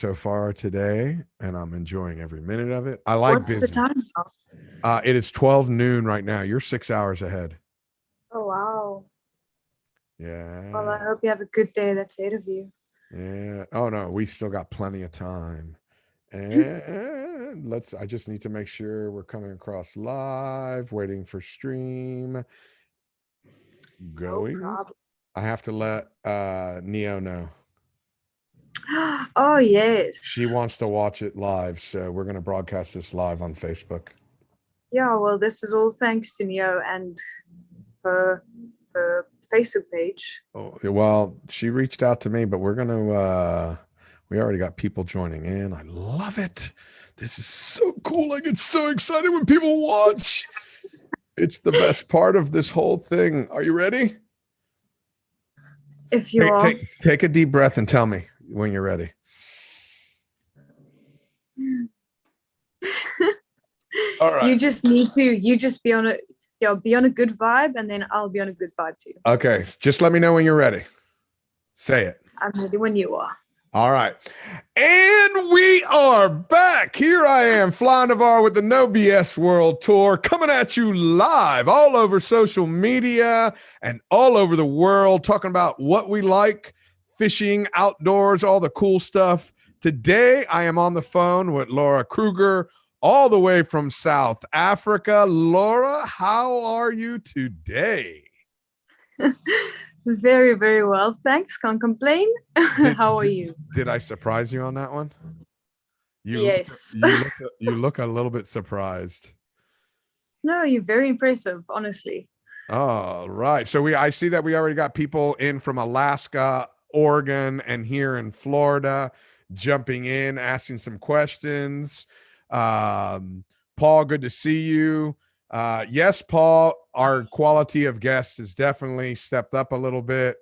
so far today, and I'm enjoying every minute of it. I like What's the busy. time now? It is 12 noon right now. You're 6 hours ahead. Oh, wow. Well, I Yeah. hope you have a good day that's ahead of you. Yeah. Oh no, we still got plenty of time. And I just need to make sure we're coming across live, waiting for stream. No Going. problem. I have to let Neo know. Oh, She yes. wants to watch it live, so we're going to broadcast this live on Facebook. Yeah, well, this is all thanks to Neo and her, her Facebook page. Oh, well, she reached out to me, but we're going to we already got people joining in. I love it. This is so cool. I get so excited when people watch. It's the best part of this whole thing. Are you ready? If you are. Take a deep breath and tell me when you're ready. All right. You just need to, you just be on a, be on a good vibe, and then I'll be on a good vibe too. Okay. Just let me know when you're ready. Say it. I'm ready when you are. All right. And we are back. Here I am, Fly Navarro with the No BS World Tour, coming at you live all over social media and all over the world, talking about what we like, fishing, outdoors, all the cool stuff. Today, I am on the phone with Lara Krueger, all the way from South Africa. Laura, how are you today? Very, very well. Thanks. Can't complain. How are you? Did I surprise you on that one? Yes. You look a little bit surprised. No, you're very impressive, honestly. All right. So I see that we already got people in from Alaska, Oregon, and here in Florida jumping in, asking some questions. Paul, good to see you. Yes, Paul, our quality of guests has definitely stepped up a little bit.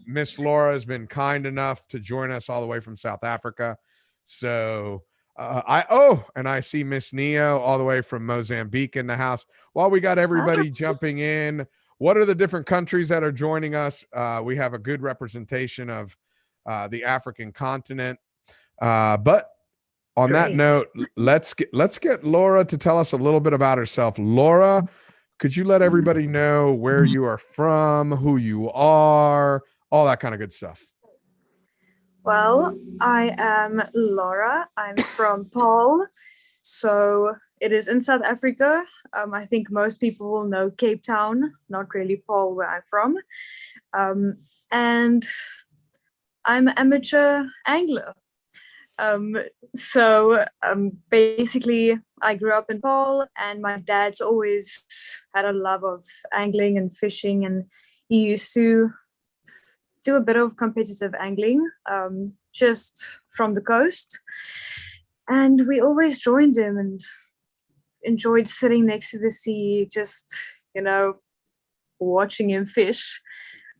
Miss Laura has been kind enough to join us all the way from South Africa. So and I see Miss Neo all the way from Mozambique in the house. While we got everybody jumping in, what are the different countries that are joining us? We have a good representation of the African continent. But on that note, let's get Laura to tell us a little bit about herself. Laura, could you let everybody know where you are from, who you are, all that kind of good stuff? Well, I am Laura. I'm from Paul. So it is in South Africa. I think most people will know Cape Town, not really Paul, where I'm from. And I'm an amateur angler. Basically, I grew up in Paul, and my dad's always had a love of angling and fishing, and he used to do a bit of competitive angling just from the coast. And we always joined him and enjoyed sitting next to the sea, just, watching him fish.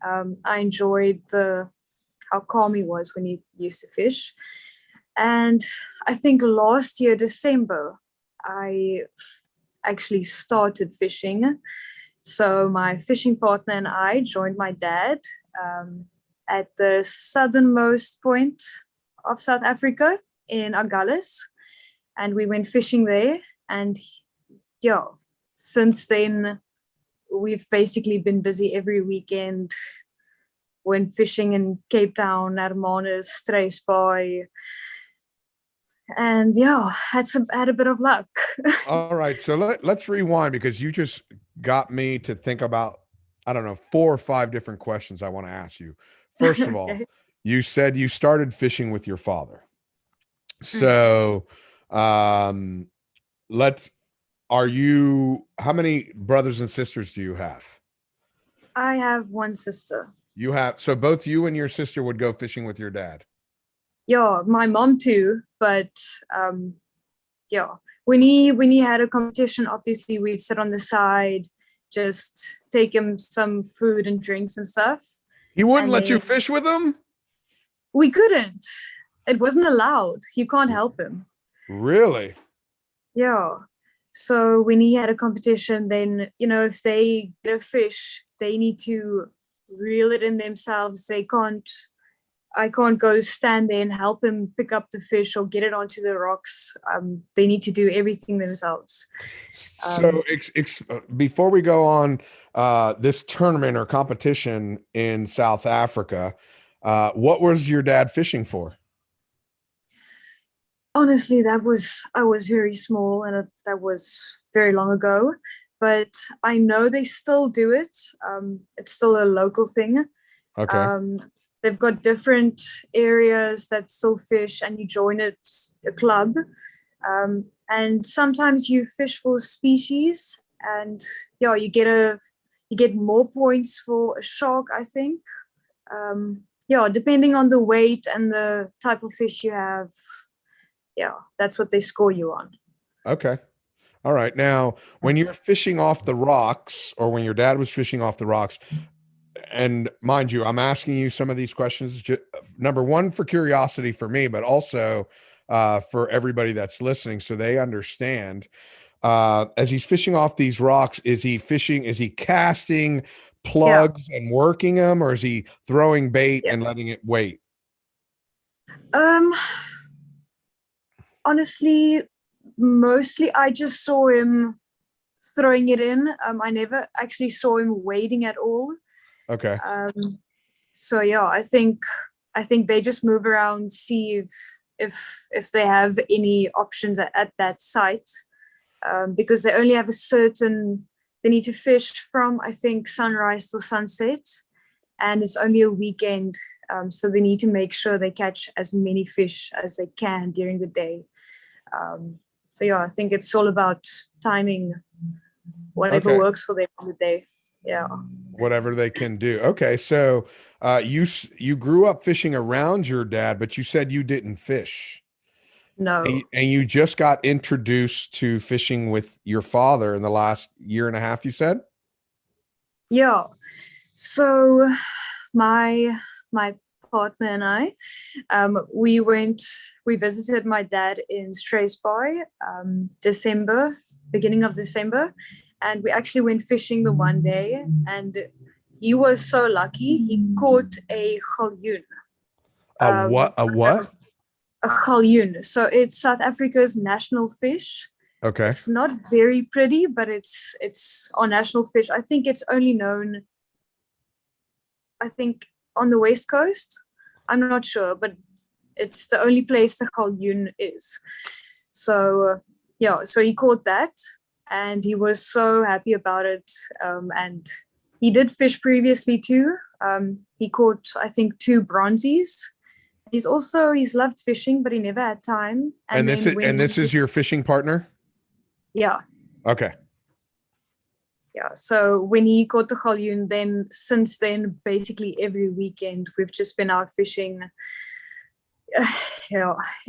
I enjoyed how calm he was when he used to fish. And I think last year, December, I actually started fishing. So my fishing partner and I joined my dad at the southernmost point of South Africa in Agulhas, and we went fishing there. And yeah, since then, we've basically been busy every weekend. Went fishing in Cape Town, Hermanus, Struisbaai. And yeah, had a bit of luck. All right, so let's rewind, because you just got me to think about, I don't know, 4 or 5 different questions I want to ask you. First of all, you said you started fishing with your father. So, how many brothers and sisters do you have? I have one sister. So both you and your sister would go fishing with your dad? Yeah, my mom too, but yeah, when he had a competition, obviously we'd sit on the side, just take him some food and drinks and stuff. He wouldn't let you fish with him? We couldn't. It wasn't allowed. You can't help him. Really? Yeah. So when he had a competition, then, if they get a fish, they need to reel it in themselves. They can't I can't go stand there and help him pick up the fish or get it onto the rocks. They need to do everything themselves. So before we go on this tournament or competition in South Africa, what was your dad fishing for? Honestly, I was very small, and that was very long ago. But I know they still do it. It's still a local thing. Okay. They've got different areas that still fish, and you join a club. And sometimes you fish for species, and yeah, you get more points for a shark, I think. Yeah, depending on the weight and the type of fish you have, yeah, that's what they score you on. Okay. All right. Now, when you're fishing off the rocks, or when your dad was fishing off the rocks, and mind you, I'm asking you some of these questions, number one, for curiosity for me, but also for everybody that's listening, so they understand. As he's fishing off these rocks, is he casting plugs and working them, or is he throwing bait and letting it wait? Honestly, mostly I just saw him throwing it in. I never actually saw him wading at all. Okay. So yeah, I think they just move around, see if they have any options at that site, because they only have they need to fish from, I think, sunrise till sunset, and it's only a weekend. So they need to make sure they catch as many fish as they can during the day. So yeah, I think it's all about timing whatever works for them on the day. Yeah. Whatever they can do. Okay. So you grew up fishing around your dad, but you said you didn't fish. No. And you just got introduced to fishing with your father in the last year and a half, you said? Yeah. So my partner and I, we visited my dad in Strathspey, beginning of December, and we actually went fishing the one day, and he was so lucky. He caught a galjoen. A what? A galjoen. So it's South Africa's national fish. Okay. It's not very pretty, but it's our national fish. I think it's only known, on the West Coast. I'm not sure, but it's the only place the galjoen is. So so he caught that, and he was so happy about it. And he did fish previously too. He caught, I think, 2 bronzies. He's loved fishing, but he never had time. And this is your fishing partner? Yeah. Okay. Yeah. So when he caught the galjoen, then since then, basically every weekend we've just been out fishing.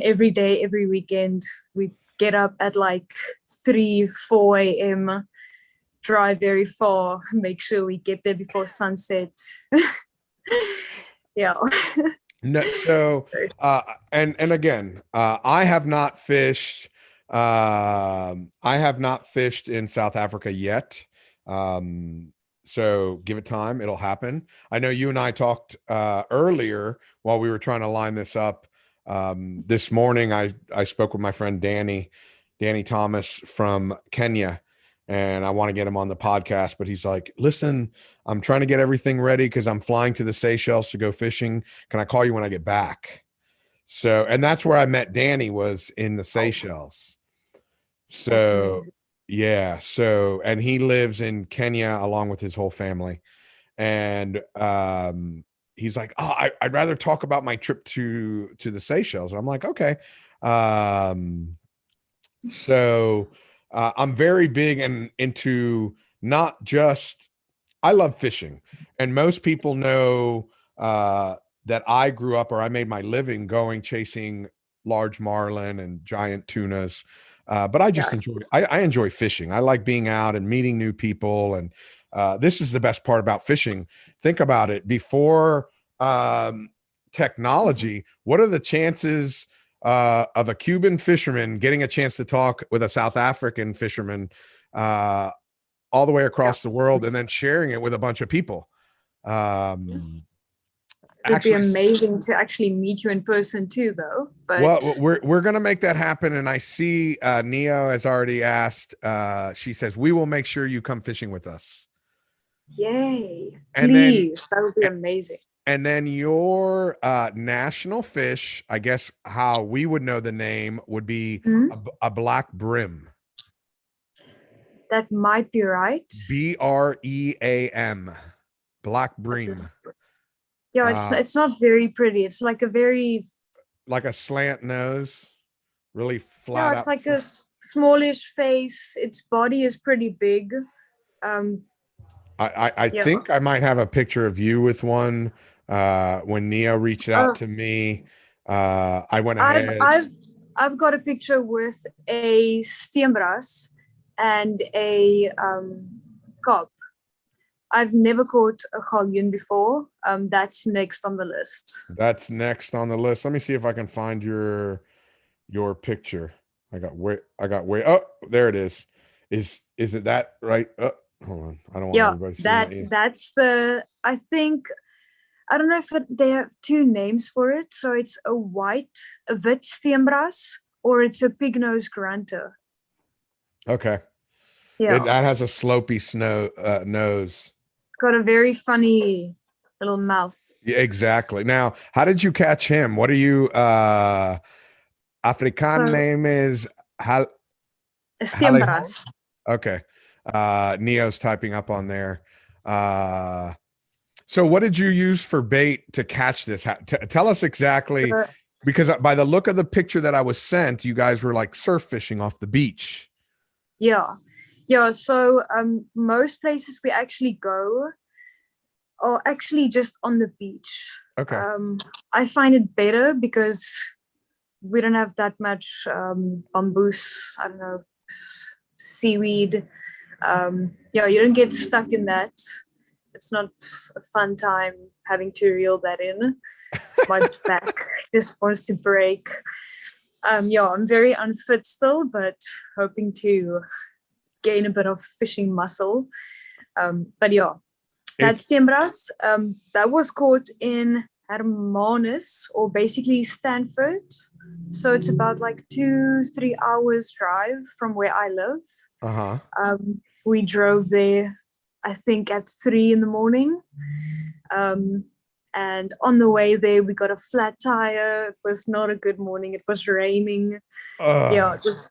Every day, every weekend. We get up at like 4 a.m., drive very far, make sure we get there before sunset. Yeah. No, so and again, I have not fished. I have not fished in South Africa yet. So give it time; it'll happen. I know you and I talked earlier while we were trying to line this up. This morning, I spoke with my friend Danny Thomas from Kenya, and I want to get him on the podcast, but he's like, listen, I'm trying to get everything ready because I'm flying to the Seychelles to go fishing. Can I call you when I get back? So, and that's where I met Danny, was in the Seychelles. So, yeah. So, and he lives in Kenya along with his whole family. And he's like, oh, I'd rather talk about my trip to the Seychelles. And I'm like, okay. So I'm very big into not just, I love fishing, and most people know that I grew up, or I made my living going chasing large marlin and giant tunas. But I just I enjoy fishing. I like being out and meeting new people. And this is the best part about fishing. Think about it. Before technology, what are the chances of a Cuban fisherman getting a chance to talk with a South African fisherman all the way across the world, and then sharing it with a bunch of people? It would be Actually, amazing to actually meet you in person too, though. well, But we're gonna make that happen. And I see Neo has already asked. She says we will make sure you come fishing with us. yay, And then please, that would be amazing. and then your national fish, I guess how we would know the name would be Hmm? a black brim. That might be right. BREAM. Black bream. Yeah, Uh, it's not very pretty. It's like a very like a slant nose, really yeah. flat It's out. like a smallish face. Its body is pretty big. Um, I yeah. think I might have a picture of you with one. When Neo reached out Uh, to me, I went I've ahead. I've I've got a picture with a steenbras and a cob. I've never caught a galjoen before. That's next on the list. That's next on the list. Let me see if I can find your picture. I got way. Oh, there it is. Is it that right? Oh, hold on. I don't want Yeah, everybody seeing that. that's the. I think I don't know if they have two names for it. So it's a wit steenbras or it's a pig nose grunter. Okay. Yeah, That has a slopey nose. it's got a very funny little mouth. Yeah, exactly. Now, how did you catch him? What are you Afrikaan So name is a Hal. steenbras. Okay. Neo's typing up on there. So what did you use for bait to catch this? Tell us exactly, Uh, because by the look of the picture that I was sent, you guys were like surf fishing off the beach. yeah, yeah. So most places we actually go are actually just on the beach. Okay. I find it better because we don't have that much bamboos. I don't know, seaweed. Yeah, you don't get stuck in that. It's not a fun time having to reel that in. My back just wants to break. Yeah, I'm very unfit still, but hoping to gain a bit of fishing muscle. But yeah, that It's steenbras, that was caught in Hermanus, or basically Stanford. So it's about like 2-3 hours drive from where I live. uh-huh. We drove there, I think, at 3 in the morning. And on the way there, we got a flat tire. It was not a good morning. It was raining. Yeah, it was,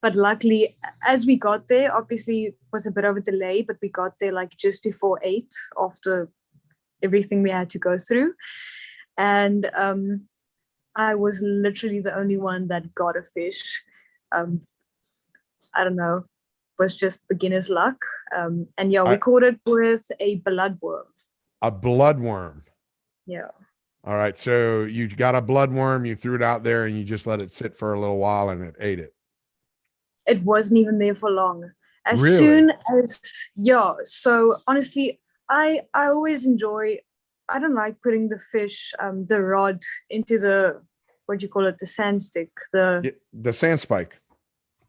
but luckily, as we got there, obviously it was a bit of a delay, but we got there like just before 8 after everything we had to go through. And I was literally the only one that got a fish. I don't know, was just beginner's luck. And yeah, we caught it with a bloodworm. A bloodworm. Yeah. All right. So you got a bloodworm, you threw it out there and you just let it sit for a little while and it ate it. It wasn't even there for long. As Really? soon as, yeah. So honestly, I always enjoy, I don't like putting the fish, the rod into the, what do you call it, the sand stick, the sand spike.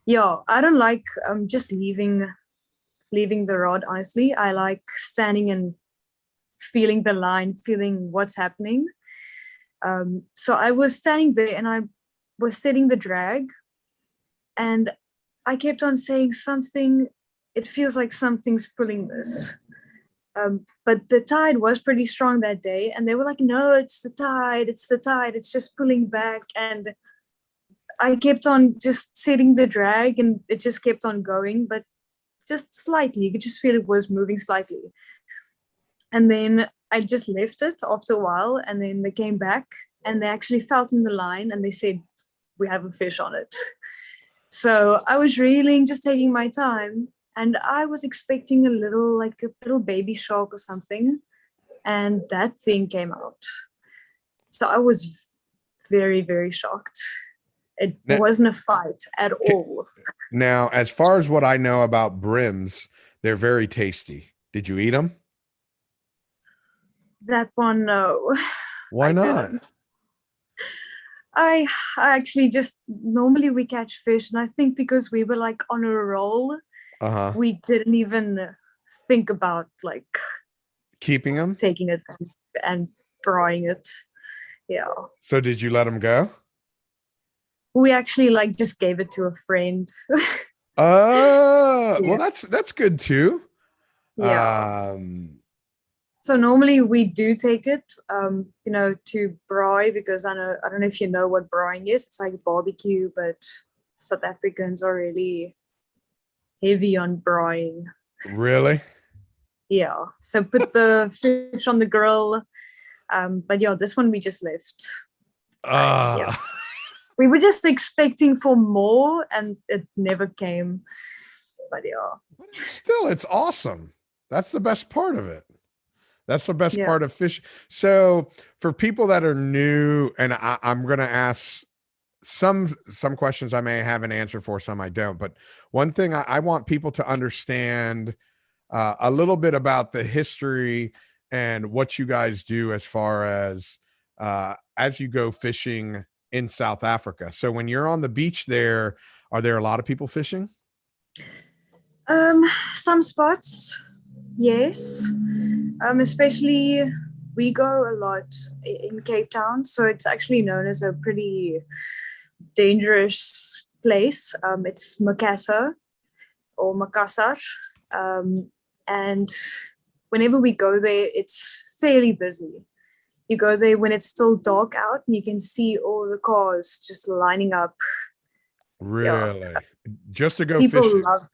Yeah, I don't like just leaving the rod, honestly. I like standing and feeling the line, feeling what's happening. So I was standing there and I was setting the drag, and I kept on saying something, it feels like something's pulling this. But the tide was pretty strong that day, and they were like, no, it's the tide, it's just pulling back. And I kept on just setting the drag and it just kept on going, but just slightly. You could just feel it was moving slightly. And then I just left it after a while, and then they came back and they actually felt in the line and they said, we have a fish on it. So I was reeling, just taking my time, and I was expecting a little baby shark or something, and that thing came out. So I was very, very shocked. It wasn't a fight at all. Now, as far as what I know about brims, they're very tasty. Did you eat them? That one, no. Why not? I actually just, normally we catch fish, and I think because we were like on a roll, we didn't even think about like keeping them, taking it and braaiing it. Yeah. So did you let them go? We actually like just gave it to a friend. Well, Yeah. that's good too. Yeah. Um, So normally we do take it, to braai because I don't know if you know what braaiing is. It's like barbecue, but South Africans are really heavy on braaiing. really? Yeah. So put the fish on the grill. But yeah, this one we just left. Yeah. Uh, We were just expecting for more and it never came. But yeah. Still, it's awesome. That's the best part of it. That's the best Yeah. part of fish. So for people that are new, and I'm going to ask some questions I may have an answer for, some I don't. But one thing I want people to understand a little bit about the history and what you guys do as you go fishing in South Africa. So when you're on the beach there, are there a lot of people fishing? Some spots, yes. Especially we go a lot in Cape Town, so it's actually known as a pretty dangerous place. It's Makassar or Makassar. And whenever we go there, it's fairly busy. You go there when it's still dark out and you can see all the cars just lining up. Yeah. Really? Just to go People fishing? love,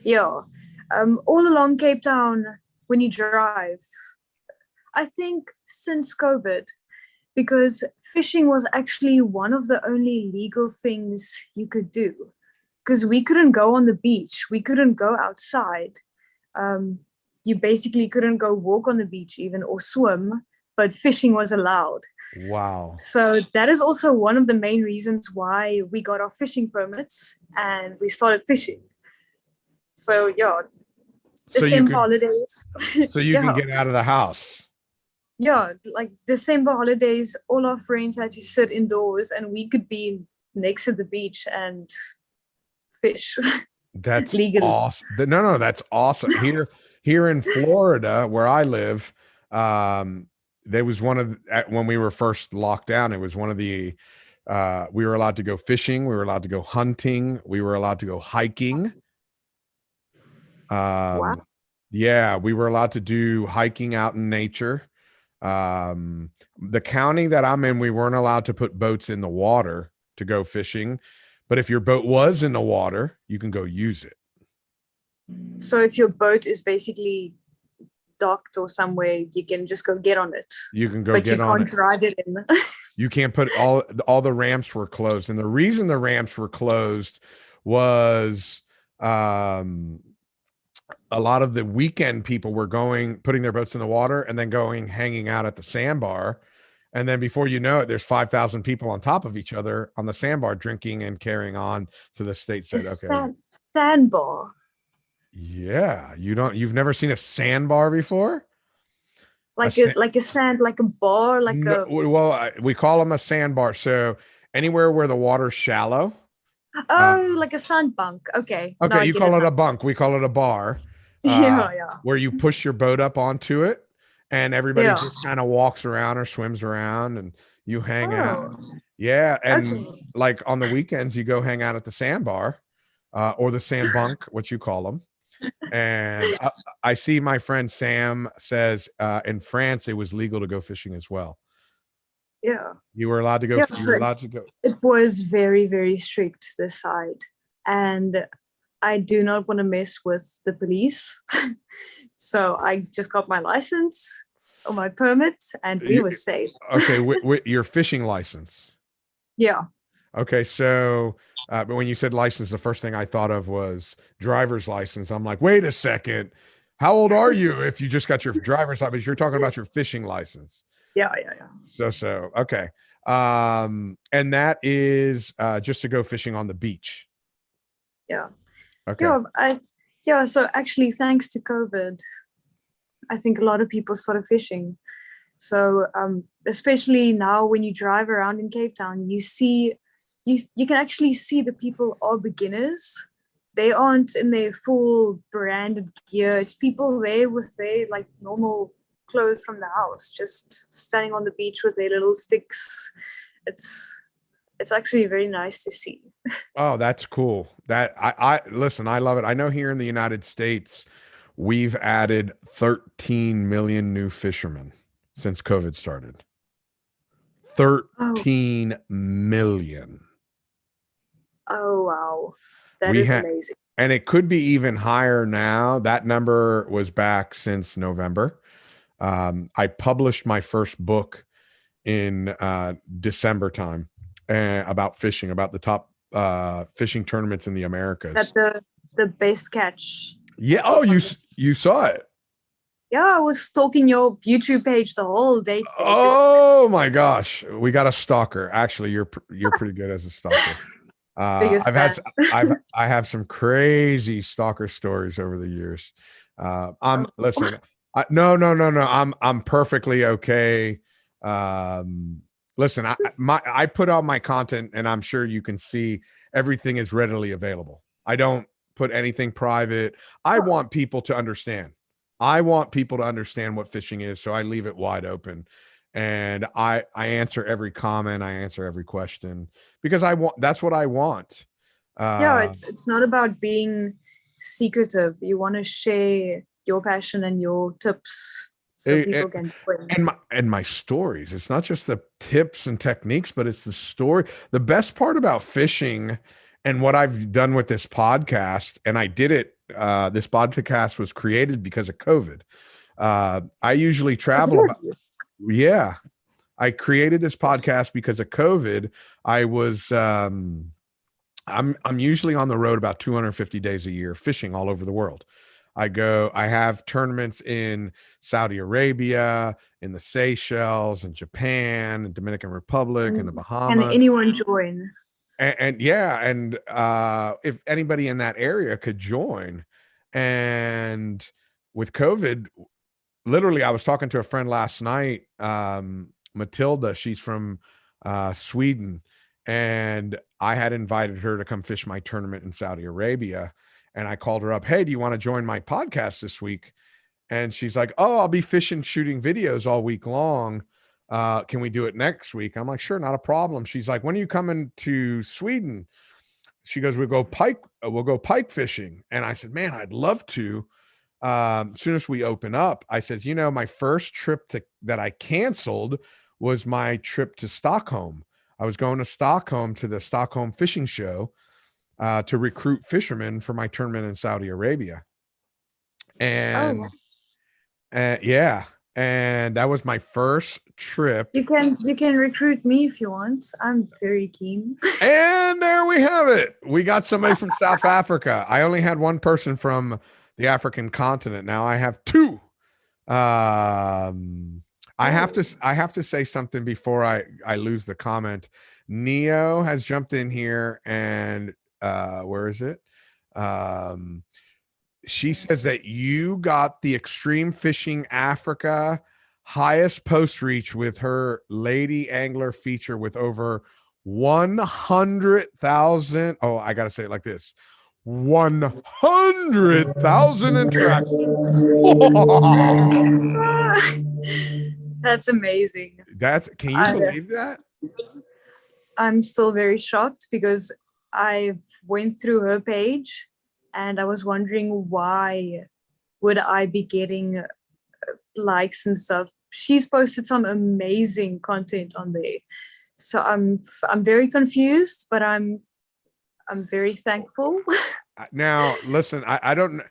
yeah. All along Cape Town, when you drive, I think since COVID, because fishing was actually one of the only legal things you could do. Because we couldn't go on the beach, we couldn't go outside. You basically couldn't go walk on the beach even or swim, but fishing was allowed. Wow. So that is also one of the main reasons why we got our fishing permits and we started fishing. So yeah, So you December can holidays. so you can Yeah. get out of the house. Yeah, like December holidays, all our friends had to sit indoors and we could be next to the beach and fish That's legally. awesome. No, that's awesome. Here in Florida, where I live, there was when we were first locked down, it was one of the we were allowed to go fishing, we were allowed to go hunting, we were allowed to go hiking. Wow. Yeah, we were allowed to do hiking out in nature. The county that I'm in, we weren't allowed to put boats in the water to go fishing, but if your boat was in the water, you can go use it. So if your boat is basically docked or somewhere, you can just go get on it, You can go but you get on can't it. drive it in. You can't put all the ramps were closed, and the reason the ramps were closed was a lot of the weekend people were putting their boats in the water and then going hanging out at the sandbar. And then before you know it, there's 5,000 people on top of each other on the sandbar drinking and carrying on. So the state said, okay, Sandbar. yeah, you've never seen a sandbar before? Like a sand, like a bar, like No, a well, we call them a sandbar. So anywhere where the water's shallow. like a sandbank. Okay. Now Okay, I you get it call it now. a bunk. We call it a bar, Yeah, yeah. where you push your boat up onto it, and everybody Yeah. just kind of walks around or swims around, and you hang out. Oh, Yeah, and okay. like on the weekends, you go hang out at the sandbar, or the sand bunk, what you call them. And I see my friend Sam says in France it was legal to go fishing as well. Yeah. You were allowed to go. Yeah. You were So allowed to go. it was very, very strict this side. And I do not want to mess with the police. So I just got my license or my permit and we You, were safe. okay, with your fishing license. Yeah. Okay, so but when you said license, the first thing I thought of was driver's license. I'm like, wait a second, how old are you if you just got your driver's license? You're talking about your fishing license. Yeah. Yeah. Yeah. So okay, and that is just to go fishing on the beach. Yeah. Okay, Yeah. So actually, thanks to COVID, I think a lot of people started fishing. So especially now when you drive around in Cape Town, you can actually see the people are beginners. They aren't in their full branded gear. It's people there with their like normal clothes from the house, just standing on the beach with their little sticks. It's actually very nice to see. Oh, that's cool. That I listen, I love it. I know here in the United States, we've added 13 million new fishermen since COVID started. 13 million. Oh, wow. That We is had, amazing. and it could be even higher now. That number was back since November. I published my first book in December time about fishing, about the top fishing tournaments in the Americas. That the best catch. Yeah. Oh, you saw it. Yeah, I was stalking your YouTube page the whole day today. Oh my gosh, we got a stalker. Actually, you're pretty good as a stalker. I have some crazy stalker stories over the years. Listen. No. I'm perfectly okay. Listen, I put out my content, and I'm sure you can see everything is readily available. I don't put anything private. I want people to understand. I want people to understand what fishing is, so I leave it wide open. And I answer every comment, I answer every question, because that's what I want. Yeah, it's not about being secretive. You want to share your passion and your tips so people can and my stories. It's not just the tips and techniques, but it's the story. The best part about fishing and what I've done with this podcast, and I did it. This podcast was created because of COVID. I usually travel. I created this podcast because of COVID. I was. I'm usually on the road about 250 days a year, fishing all over the world. I have tournaments in Saudi Arabia, in the Seychelles, in Japan, in Dominican Republic, in the Bahamas. Can anyone join? And if anybody in that area could join. And with COVID, literally, I was talking to a friend last night, Matilda. She's from Sweden, and I had invited her to come fish my tournament in Saudi Arabia. And I called her up, hey, do you want to join my podcast this week? And she's like, oh, I'll be fishing, shooting videos all week long. Can we do it next week? I'm like, sure, not a problem. She's like, when are you coming to Sweden? She goes, we'll go pike fishing. And I said, man, I'd love to. As soon as we open up, I says, my first trip that I canceled was my trip to Stockholm. I was going to Stockholm to the Stockholm Fishing Show to recruit fishermen for my tournament in Saudi Arabia. And and that was my first trip. You can recruit me if you want. I'm very keen. And there we have it. We got somebody from South Africa. I only had one person from the African continent. Now I have two. I have to say something before I lose the comment. Neo has jumped in here, and where is it? She says that you got the Extreme Fishing Africa highest post reach with her Lady Angler feature with over 100,000. Oh, I got to say it like this. 100,000 interactions. That's amazing. Can you believe that? I'm still very shocked because I went through her page and I was wondering why would I be getting likes and stuff. She's posted some amazing content on there. So I'm very confused, but I'm very thankful. Now, listen, I don't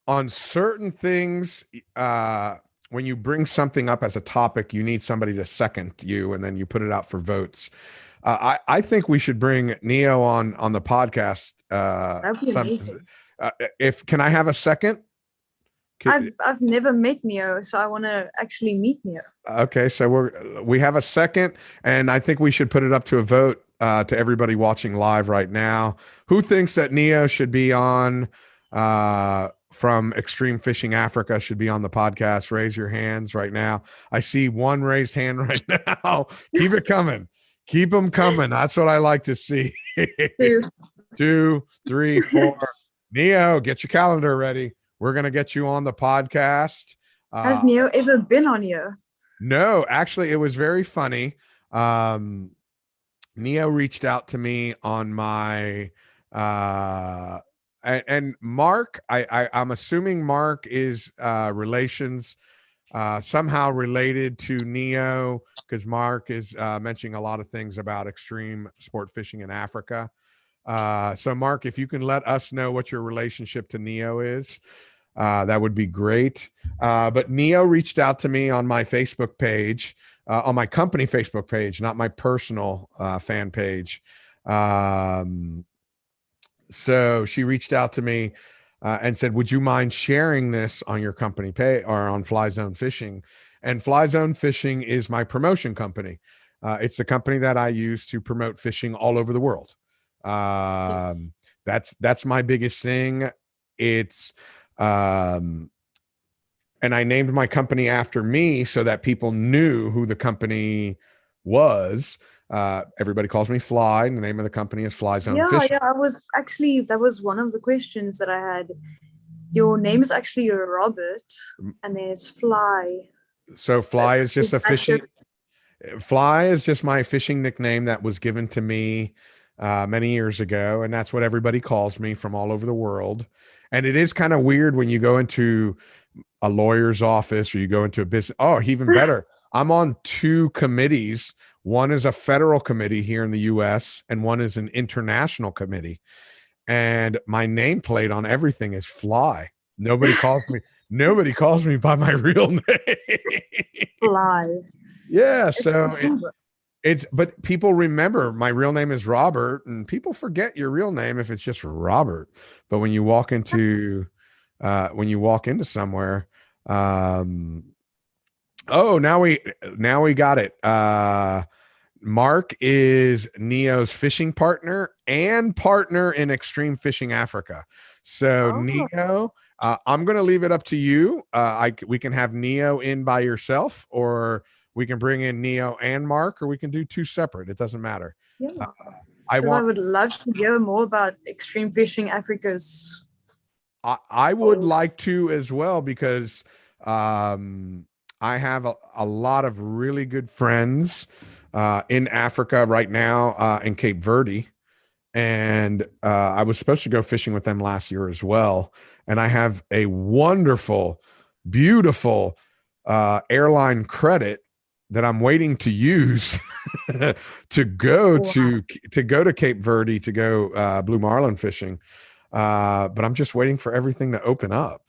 on certain things when you bring something up as a topic, you need somebody to second you, and then you put it out for votes. I think we should bring Neo on the podcast. That'd be amazing. Can I have a second? I've never met Neo, so I want to actually meet Neo. Okay, so we have a second, and I think we should put it up to a vote to everybody watching live right now. Who thinks that Neo should be on from Extreme Fishing Africa should be on the podcast? Raise your hands right now. I see one raised hand right now. Keep it coming. Keep them coming. That's what I like to see. 2, 3, 4. Neo, get your calendar ready. We're going to get you on the podcast. Has Neo ever been on here? No, actually, it was very funny. Um, Neo reached out to me on my and Mark. I'm assuming Mark is relations somehow related to Neo because Mark is mentioning a lot of things about extreme sport fishing in Africa. So, Mark, if you can let us know what your relationship to Neo is, that would be great. But Neo reached out to me on my Facebook page, on my company Facebook page, not my personal fan page. So she reached out to me and said, "Would you mind sharing this on your company pay or on Fly Zone Fishing?" And Fly Zone Fishing is my promotion company. It's the company that I use to promote fishing all over the world. That's my biggest thing. It's and I named my company after me so that people knew who the company was. Everybody calls me Fly, and the name of the company is Fly Zone Fishing. I was actually, that was one of the questions that I had. Your name is actually Robert, and then it's Fly. So Fly is just a fishing. Just... Fly is just my fishing nickname that was given to me many years ago, and that's what everybody calls me from all over the world. And it is kind of weird when you go into a lawyer's office or you go into a business. Oh, even better. I'm on two committees. One is a federal committee here in the US and one is an international committee. And my nameplate on everything is Fly. Nobody calls me by my real name. Fly. Yeah. So it's, but people remember my real name is Robert and people forget your real name if it's just Robert. But when you walk into somewhere, now we got it. Mark is Neo's fishing partner and partner in Extreme Fishing Africa. So Neo, I'm going to leave it up to you. We can have Neo in by yourself, or we can bring in Neo and Mark, or we can do two separate. It doesn't matter. Yeah. I would love to hear more about Extreme Fishing Africa's. I would like to as well, because I have a lot of really good friends in Africa right now, in Cape Verde. And I was supposed to go fishing with them last year as well. And I have a wonderful, beautiful airline credit that I'm waiting to use to go to Cape Verde to go blue marlin fishing. But I'm just waiting for everything to open up.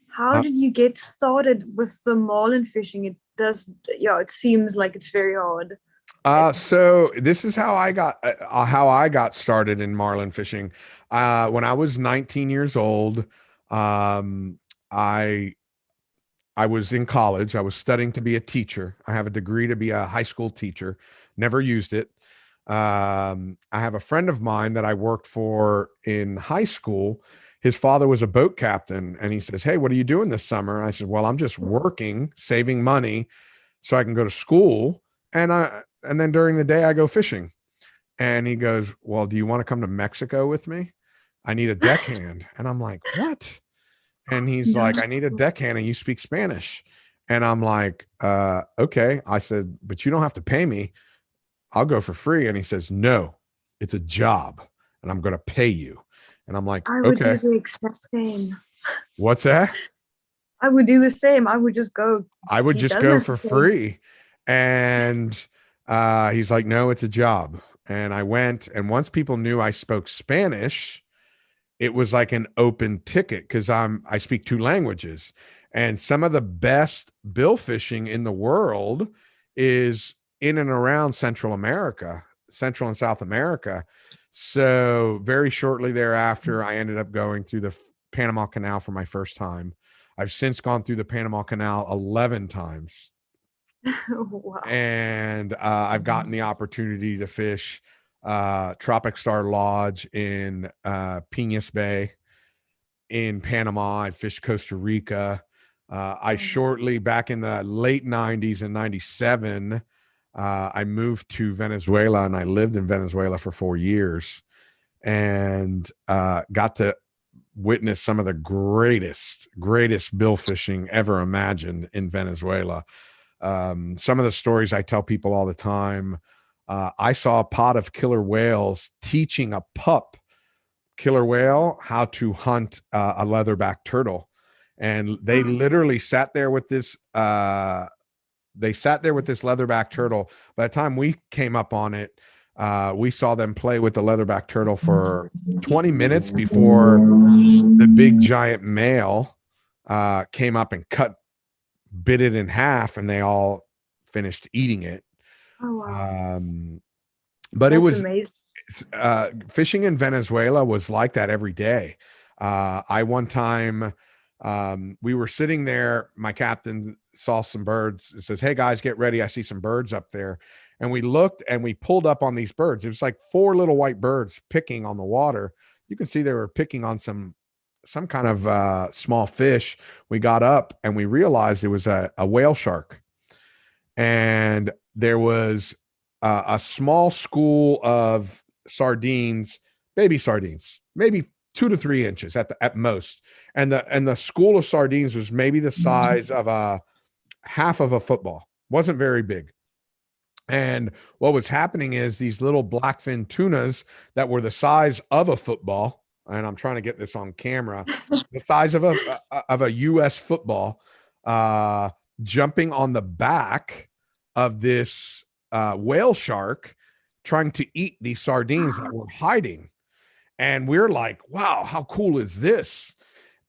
How did you get started with the marlin fishing? It seems like it's very hard. So this is how I got started in marlin fishing. When I was 19 years old, I was in college. I was studying to be a teacher. I have a degree to be a high school teacher. Never used it. I have a friend of mine that I worked for in high school. His father was a boat captain, and he says, "Hey, what are you doing this summer?" I said, "Well, I'm just working, saving money so I can go to school. And then during the day I go fishing." And he goes, "Well, do you want to come to Mexico with me? I need a deckhand." And I'm like, "What?" And he's like, "I need a deckhand and you speak Spanish." And I'm like, okay. I said, "But you don't have to pay me. I'll go for free." And he says, "No, it's a job and I'm going to pay you." And I'm like, I would okay. do the exact same. What's that? I would do the same. I would just go. I would just go for free. And he's like, "No, it's a job." And I went. And once people knew I spoke Spanish, it was like an open ticket, because I speak two languages. And some of the best bill fishing in the world is in and around Central and South America. So very shortly thereafter, I ended up going through the Panama Canal for my first time. I've since gone through the Panama Canal 11 times. Wow. And I've gotten the opportunity to fish Tropic Star Lodge in Piñas Bay in Panama. I fished Costa Rica. I shortly, back in the late 90s and 97, I moved to Venezuela, and I lived in Venezuela for 4 years, and got to witnessed some of the greatest bill fishing ever imagined in Venezuela. Some of the stories I tell people all the time. I saw a pod of killer whales teaching a pup killer whale how to hunt a leatherback turtle, and they literally sat there with this. They sat there with this leatherback turtle. By the time we came up on it, we saw them play with the leatherback turtle for 20 minutes before the big giant male came up and bit it in half, and they all finished eating it. Oh wow. But That's it was amazing. fishing in Venezuela was like that every day. I one time we were sitting there, my captain saw some birds and says, "Hey guys, get ready, I see some birds up there." And we looked and we pulled up on these birds. It was like 4 little white birds picking on the water. You can see they were picking on some kind of small fish. We got up and we realized it was a whale shark, and there was a small school of sardines, baby sardines, maybe 2 to 3 inches at most, and the school of sardines was maybe the size of a half of a football. Wasn't very big. And what was happening is these little blackfin tunas that were the size of a football, and I'm trying to get this on camera, the size of a U.S. football, jumping on the back of this whale shark, trying to eat these sardines that were hiding. And we're like, wow, how cool is this?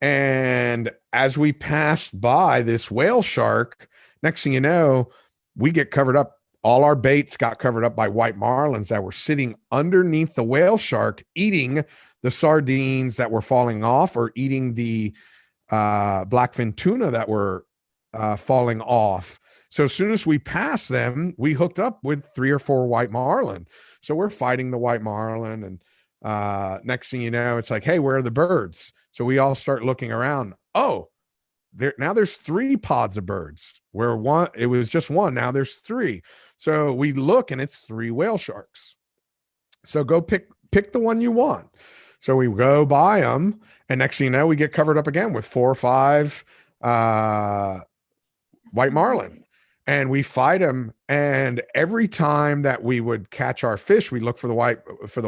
And as we passed by this whale shark, next thing you know, we get covered up. All our baits got covered up by white marlins that were sitting underneath the whale shark, eating the sardines that were falling off, or eating the blackfin tuna that were falling off. So as soon as we passed them, we hooked up with 3 or 4 white marlin. So we're fighting the white marlin, and next thing you know, it's like, hey, where are the birds? So we all start looking around. Oh, there's 3 pods of birds, where it was just 1. Now there's 3. So we look and it's 3 whale sharks. So go pick the one you want. So we go buy them, and next thing you know, we get covered up again with 4 or 5 white marlin, and we fight them. And every time that we would catch our fish, we look for the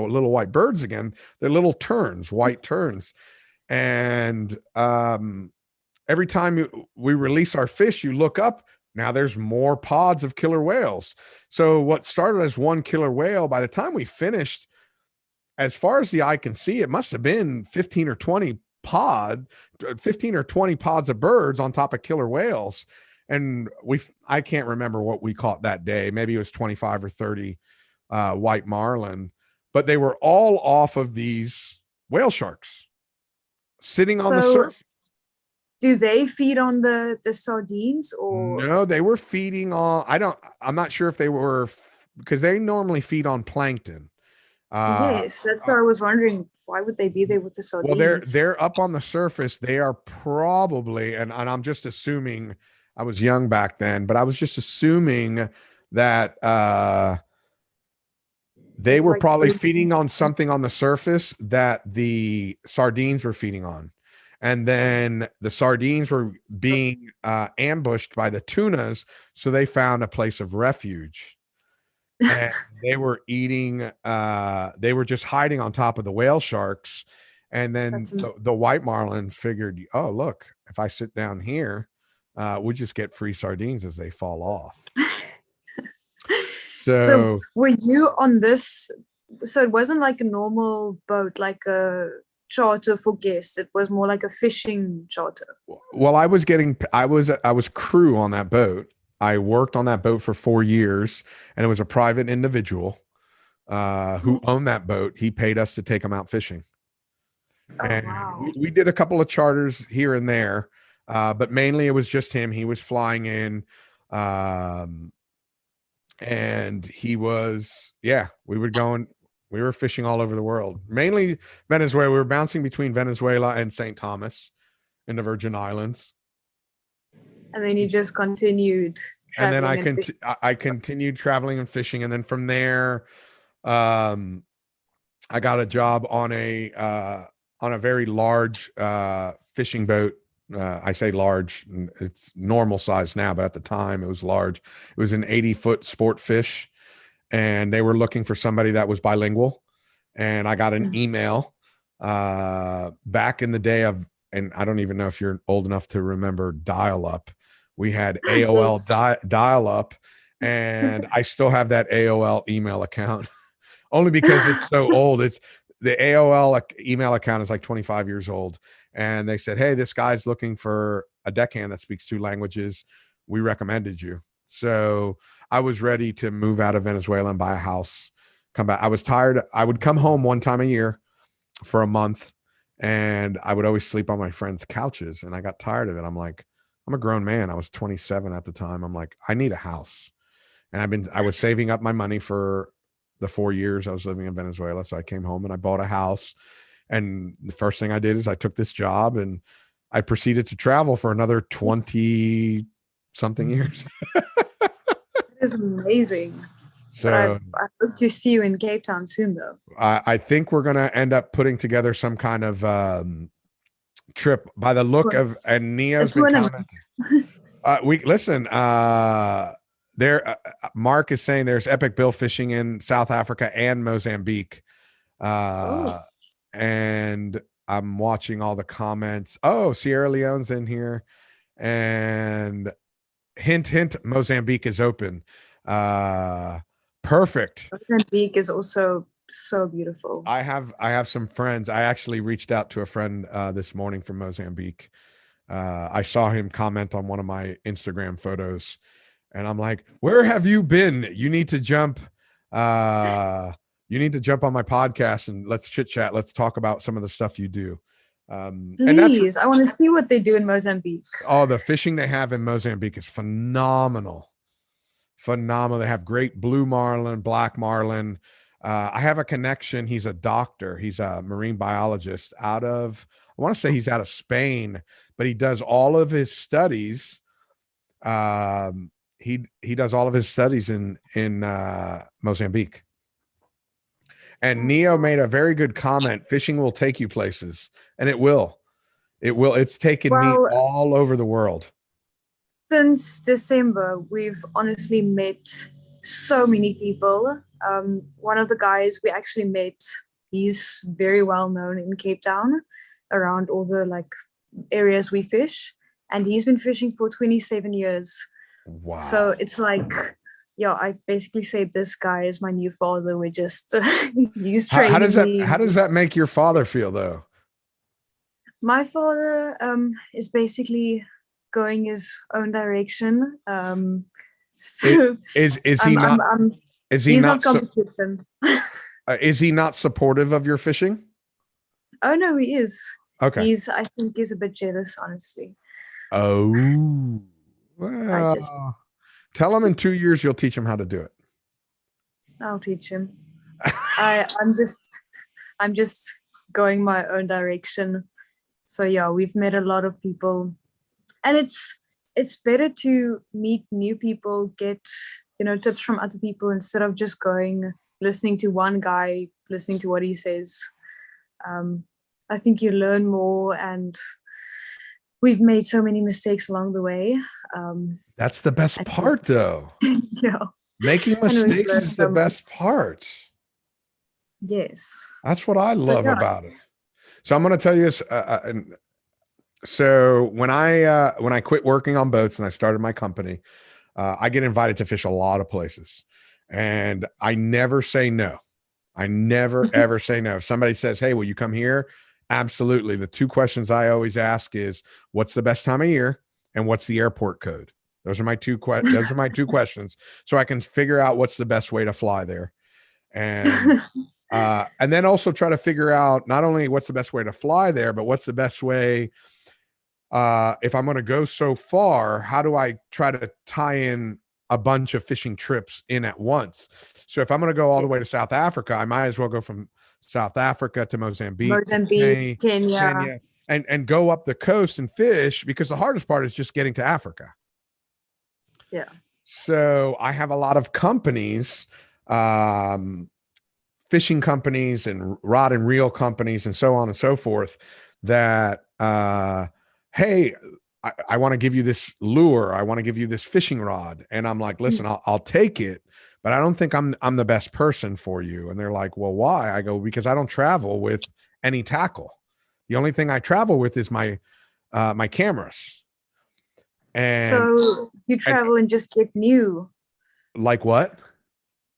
little white birds again. They're little terns, white terns. And every time we release our fish, you look up, now there's more pods of killer whales. So what started as 1 killer whale, by the time we finished, as far as the eye can see, it must have been 15 or 20 pods of birds on top of killer whales. And I can't remember what we caught that day. Maybe it was 25 or 30 white marlin, but they were all off of these whale sharks sitting on the surface. Do they feed on the sardines, or no? They were feeding on. I'm not sure if they were, because they normally feed on plankton. Yes, that's what I was wondering. Why would they be there with the sardines? Well, they're up on the surface. They are probably, and I'm just assuming. I was young back then, but I was just assuming that they were probably feeding on something on the surface that the sardines were feeding on. And then the sardines were being ambushed by the tunas, so they found a place of refuge. And they were eating, they were just hiding on top of the whale sharks. And then the white marlin figured, oh, look, if I sit down here, we just get free sardines as they fall off. So were you on this? So it wasn't like a normal boat, like a charter for guests. It was more like a fishing charter. Well, I was crew on that boat. I worked on that boat for 4 years, and it was a private individual who owned that boat. He paid us to take him out fishing. And wow. we did a couple of charters here and there, but mainly it was just him. He was flying in, and he was, we were fishing all over the world, mainly Venezuela. We were bouncing between Venezuela and St. Thomas in the Virgin Islands. And then you just continued. And then I continued traveling and fishing. And then from there, I got a job on on a very large fishing boat. I say large, it's normal size now, but at the time it was large. It was an 80-foot sport fish, and they were looking for somebody that was bilingual. And I got an email back in the day of, and I don't even know if you're old enough to remember dial up. We had AOL dial up, and I still have that AOL email account only because it's so old. It's the AOL email account is like 25 years old. And they said, hey, this guy's looking for a deckhand that speaks 2 languages. We recommended you. So I was ready to move out of Venezuela and buy a house, come back. I was tired. I would come home one time a year for a month, and I would always sleep on my friends' couches. And I got tired of it. I'm like, I'm a grown man. I was 27 at the time. I'm like, I need a house. And I was saving up my money for the 4 years I was living in Venezuela. So I came home and I bought a house. And the first thing I did is I took this job, and I proceeded to travel for another 20 something years. It is amazing. So I hope to see you in Cape Town soon, though. I think we're going to end up putting together some kind of trip by the look of, and Neo's been commenting. We listen, there, Mark is saying there's epic bill fishing in South Africa and Mozambique. And I'm watching all the comments. Oh, Sierra Leone's in here, and hint, Mozambique is open. Perfect. Mozambique is also so beautiful. I have some friends. I actually reached out to a friend this morning from Mozambique. I saw him comment on one of my Instagram photos, and I'm like, where have you been? You need to jump. You need to jump on my podcast and let's chit chat. Let's talk about some of the stuff you do. Please, I want to see what they do in Mozambique. Oh, the fishing they have in Mozambique is phenomenal. Phenomenal. They have great blue marlin, black marlin. I have a connection. He's a doctor. He's a marine biologist I want to say he's out of Spain, but he does all of his studies. He does all of his studies in Mozambique. And Neo made a very good comment. Fishing will take you places, and it will. It's taken me all over the world. Since December, we've honestly met so many people. One of the guys we actually met, he's very well known in Cape Town around all the areas we fish. And he's been fishing for 27 years. Wow. So it's like, yeah, I basically say this guy is my new father. We're just he's training me. How does that make your father feel, though? My father is basicly going his own direction. So is he not? Is he not competition? Is he not supportive of your fishing? Oh no, he is. Okay. I think he's a bit jealous, honestly. Oh, well, tell him in 2 years you'll teach him how to do it. I'll teach him. I'm just going my own direction. So yeah, we've met a lot of people, and it's better to meet new people, get tips from other people instead of just listening to one guy, listening to what he says. I think you learn more, and we've made so many mistakes along the way. That's the best part, though. Yeah. Making mistakes is the best part. Yes. That's what I love about it. So I'm going to tell you this. So when I quit working on boats and I started my company, I get invited to fish a lot of places, and I never say no. I never, ever say no. If somebody says, hey, will you come here? Absolutely. The 2 questions I always ask is, what's the best time of year and what's the airport code? Those are my 2 questions. So I can figure out what's the best way to fly there. And then also try to figure out not only what's the best way to fly there, but what's the best way, if I'm going to go so far, how do I try to tie in a bunch of fishing trips in at once? So if I'm going to go all the way to South Africa, I might as well go from South Africa to Mozambique, Kenya, and go up the coast and fish, because the hardest part is just getting to Africa. Yeah. So I have a lot of companies fishing companies and rod and reel companies and so on and so forth that, hey, I want to give you this lure. I want to give you this fishing rod. And I'm like, listen, I'll take it, but I don't think I'm the best person for you. And they're like, well, why? I go, because I don't travel with any tackle. The only thing I travel with is my cameras. And So you travel and just get new. like what?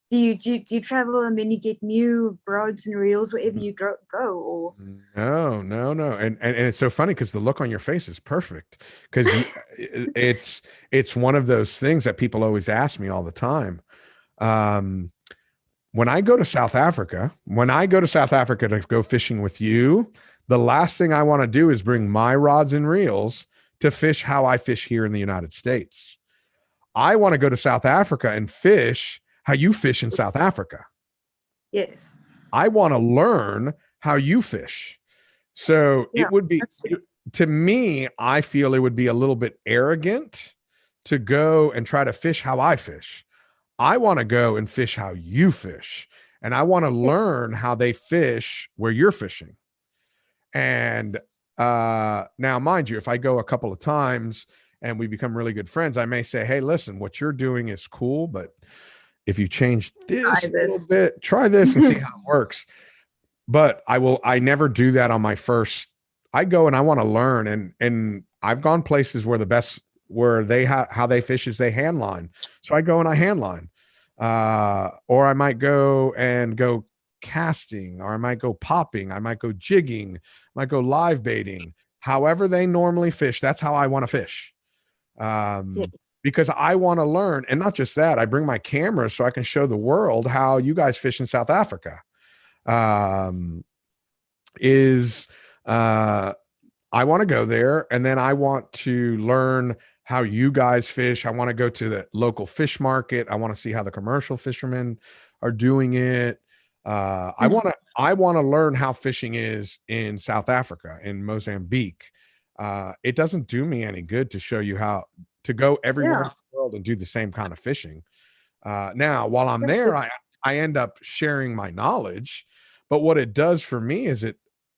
Do you travel and then you get new rods and reels wherever you go? Or No. And it's so funny because the look on your face is perfect, because it's one of those things that people always ask me all the time. When I go to South Africa to go fishing with you, the last thing I want to do is bring my rods and reels to fish how I fish here in the United States. I want to go to South Africa and fish how you fish in South Africa. yes. I want to learn how you fish. So Yeah, it would be, to me, I feel it would be a little bit arrogant to go and try to fish how I fish. I want to go and fish how you fish. And I want to learn how they fish where you're fishing. And now, mind you, if I go a couple of times and we become really good friends, I may say, hey, listen, what you're doing is cool, but if you change this a little bit, try this and see how it works. But I never do that on my first. I go and I want to learn. And I've gone places where how they fish is they hand line. So I go and I hand line. Or I might go casting, or I might go popping, I might go jigging, I might go live baiting. However they normally fish, that's how I want to fish. Because I want to learn. And not just that, I bring my camera so I can show the world how you guys fish in South Africa. I want to go there, and then I want to learn how you guys fish. I want to go to the local fish market. I want to see how the commercial fishermen are doing it. I want to learn how fishing is in South Africa, in Mozambique. It doesn't do me any good to show you how to go everywhere in the world and do the same kind of fishing. Now, while I'm there, I end up sharing my knowledge, but what it does for me is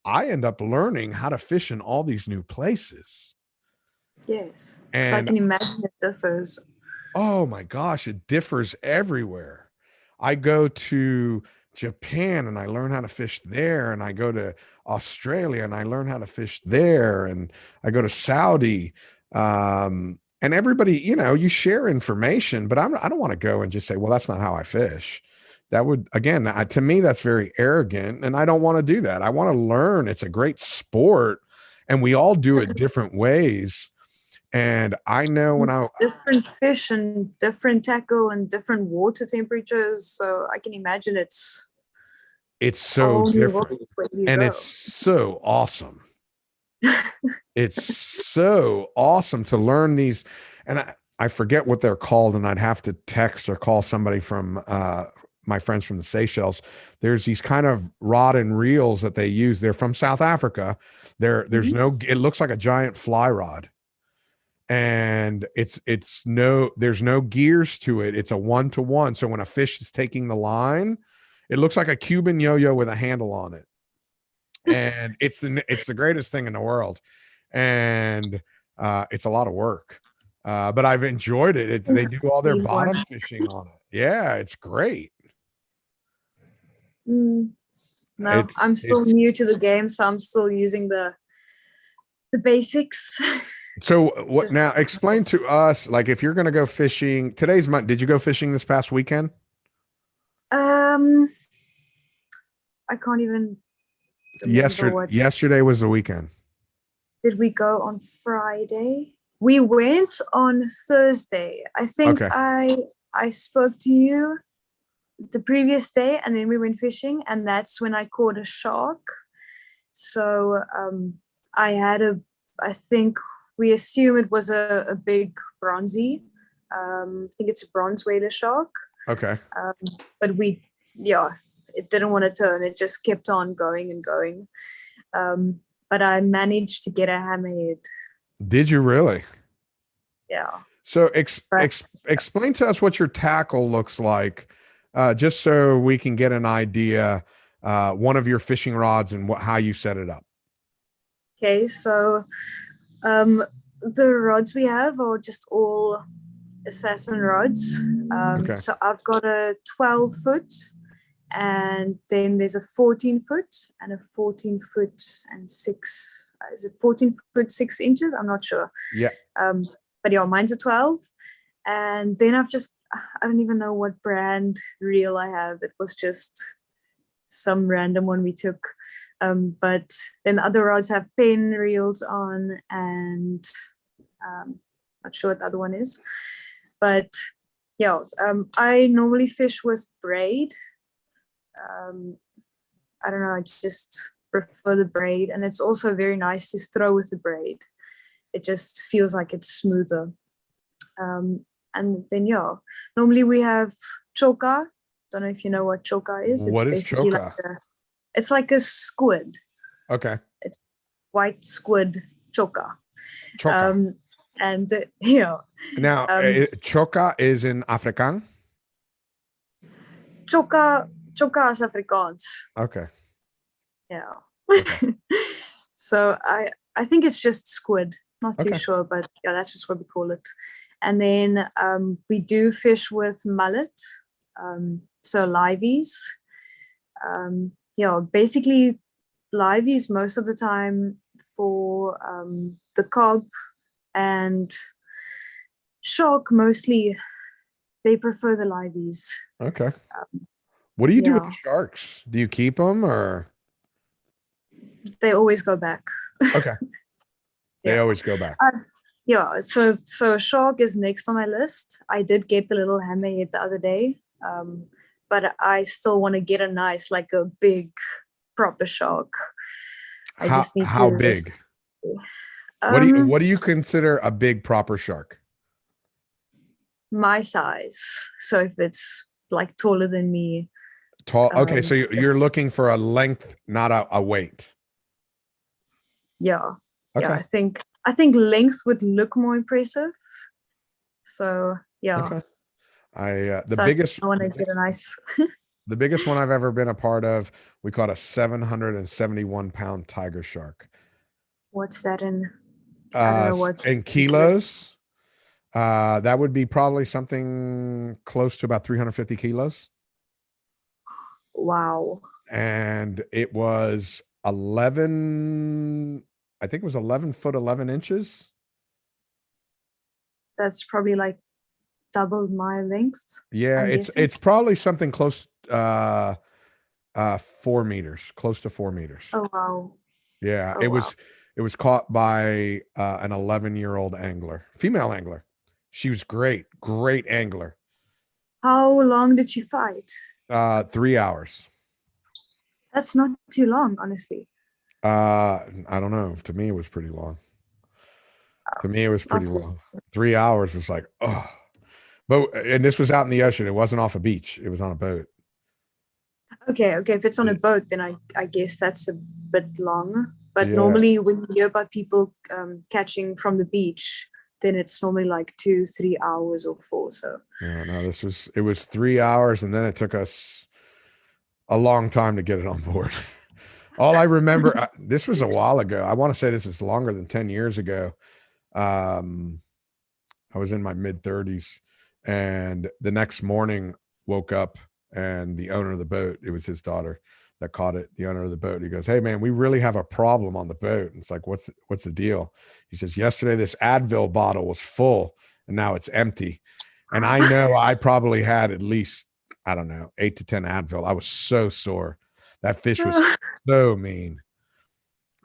I end up learning how to fish in all these new places. Yes. And so I can imagine it differs. Oh my gosh, it differs everywhere. I go to Japan and I learn how to fish there, and I go to Australia and I learn how to fish there, and I go to Saudi. And everybody, you share information, but I don't want to go and just say, well, that's not how I fish. That would, again, to me, that's very arrogant, and I don't want to do that. I want to learn. It's a great sport, and we all do it different ways. And I know when different fish and different tackle and different water temperatures, so I can imagine it's so different, and it's so awesome. It's so awesome to learn these, and I forget what they're called, and I'd have to text or call somebody from my friends from the Seychelles. There's these kind of rod and reels that they use. They're from South Africa. There's it looks like a giant fly rod, and there's no gears to it. It's a 1-to-1. So when a fish is taking the line, it looks like a Cuban yo-yo with a handle on it. And it's the greatest thing in the world. And it's a lot of work. But I've enjoyed it. They do all their bottom fishing on it. Yeah, it's great. No, I'm still new to the game, so I'm still using the basics. So what now? Explain to us, like, if you're going to go fishing, today's month. Did you go fishing this past weekend? I can't even. Yesterday was the weekend. Did we go on Friday? We went on Thursday. I think I spoke to you the previous day, and then we went fishing, and that's when I caught a shark. So I think we assume it was a big bronzy. I think it's a bronze whaler shark. Okay. But it didn't want to turn. It just kept on going and going. But I managed to get a hammerhead. Did you really? Yeah. So explain to us what your tackle looks like just so we can get an idea, one of your fishing rods and how you set it up. Okay, so the rods we have are just all assassin rods. Okay. So I've got a 12-foot, and then there's a 14-foot and a 14-foot and 6. Is it 14-foot 6 inches? I'm not sure. Yeah. But yeah, mine's a 12. And then I don't even know what brand reel I have. It was just some random one we took. But then other rods have pen reels on, and not sure what the other one is. But yeah, I normally fish with braid. I don't know, I just prefer the braid, and it's also very nice to throw with the braid. It just feels like it's smoother. And then yeah, normally we have choka. Don't know if you know what choka is. What is choka? It's like a squid. Okay. It's white squid choka. Choka. And yeah. Now, choka is in Afrikaans? Choka is Afrikaans. Okay. Yeah. Okay. So I think it's just squid. Not too sure, but yeah, that's just what we call it. And then we do fish with mullet, so liveys. Yeah, basically liveys most of the time for the cob, and shark mostly they prefer the liveys. Okay. What do you do with the sharks? Do you keep them, or they always go back? Okay. They always go back. Yeah, so shark is next on my list. I did get the little hammerhead the other day, but I still want to get a nice, like a big, proper shark. I just need how big? What do you consider a big proper shark? My size. So if it's like taller than me. Tall. Okay, so you're looking for a length, not a weight. Yeah. Okay. Yeah, I think length would look more impressive. So yeah. Okay. I want to get a nice. The biggest one I've ever been a part of, we caught a 771-pound tiger shark. What's that in? I don't know what in kilos. That would be probably something close to about 350 kilos. Wow. And it was 11 foot 11 inches. That's probably like double my length. Yeah, it's probably something close 4 meters, close to 4 meters. Oh wow. Yeah, it was caught by an 11-year-old angler, female angler. She was great angler. How long did you fight? 3 hours. That's not too long, honestly. I don't know. To me, it was pretty long. To me, it was pretty long. 3 hours was like, oh. And this was out in the ocean. It wasn't off a beach. It was on a boat. Okay. If it's on a boat, then I guess that's a bit long. But normally when you hear about people catching from the beach, then it's normally like 2-3 hours or 4. So no, it was 3 hours, and then it took us a long time to get it on board. All I remember, this was a while ago. I want to say this is longer than 10 years ago. I was in my mid-30s, and the next morning woke up, and the owner of the boat, it was his daughter that caught it, the owner of the boat. He goes, "Hey man, we really have a problem on the boat." And it's like, what's the deal? He says, "Yesterday this Advil bottle was full and now it's empty." And I know I probably had at least, I don't know, 8 to 10 Advil. I was so sore. That fish was so mean.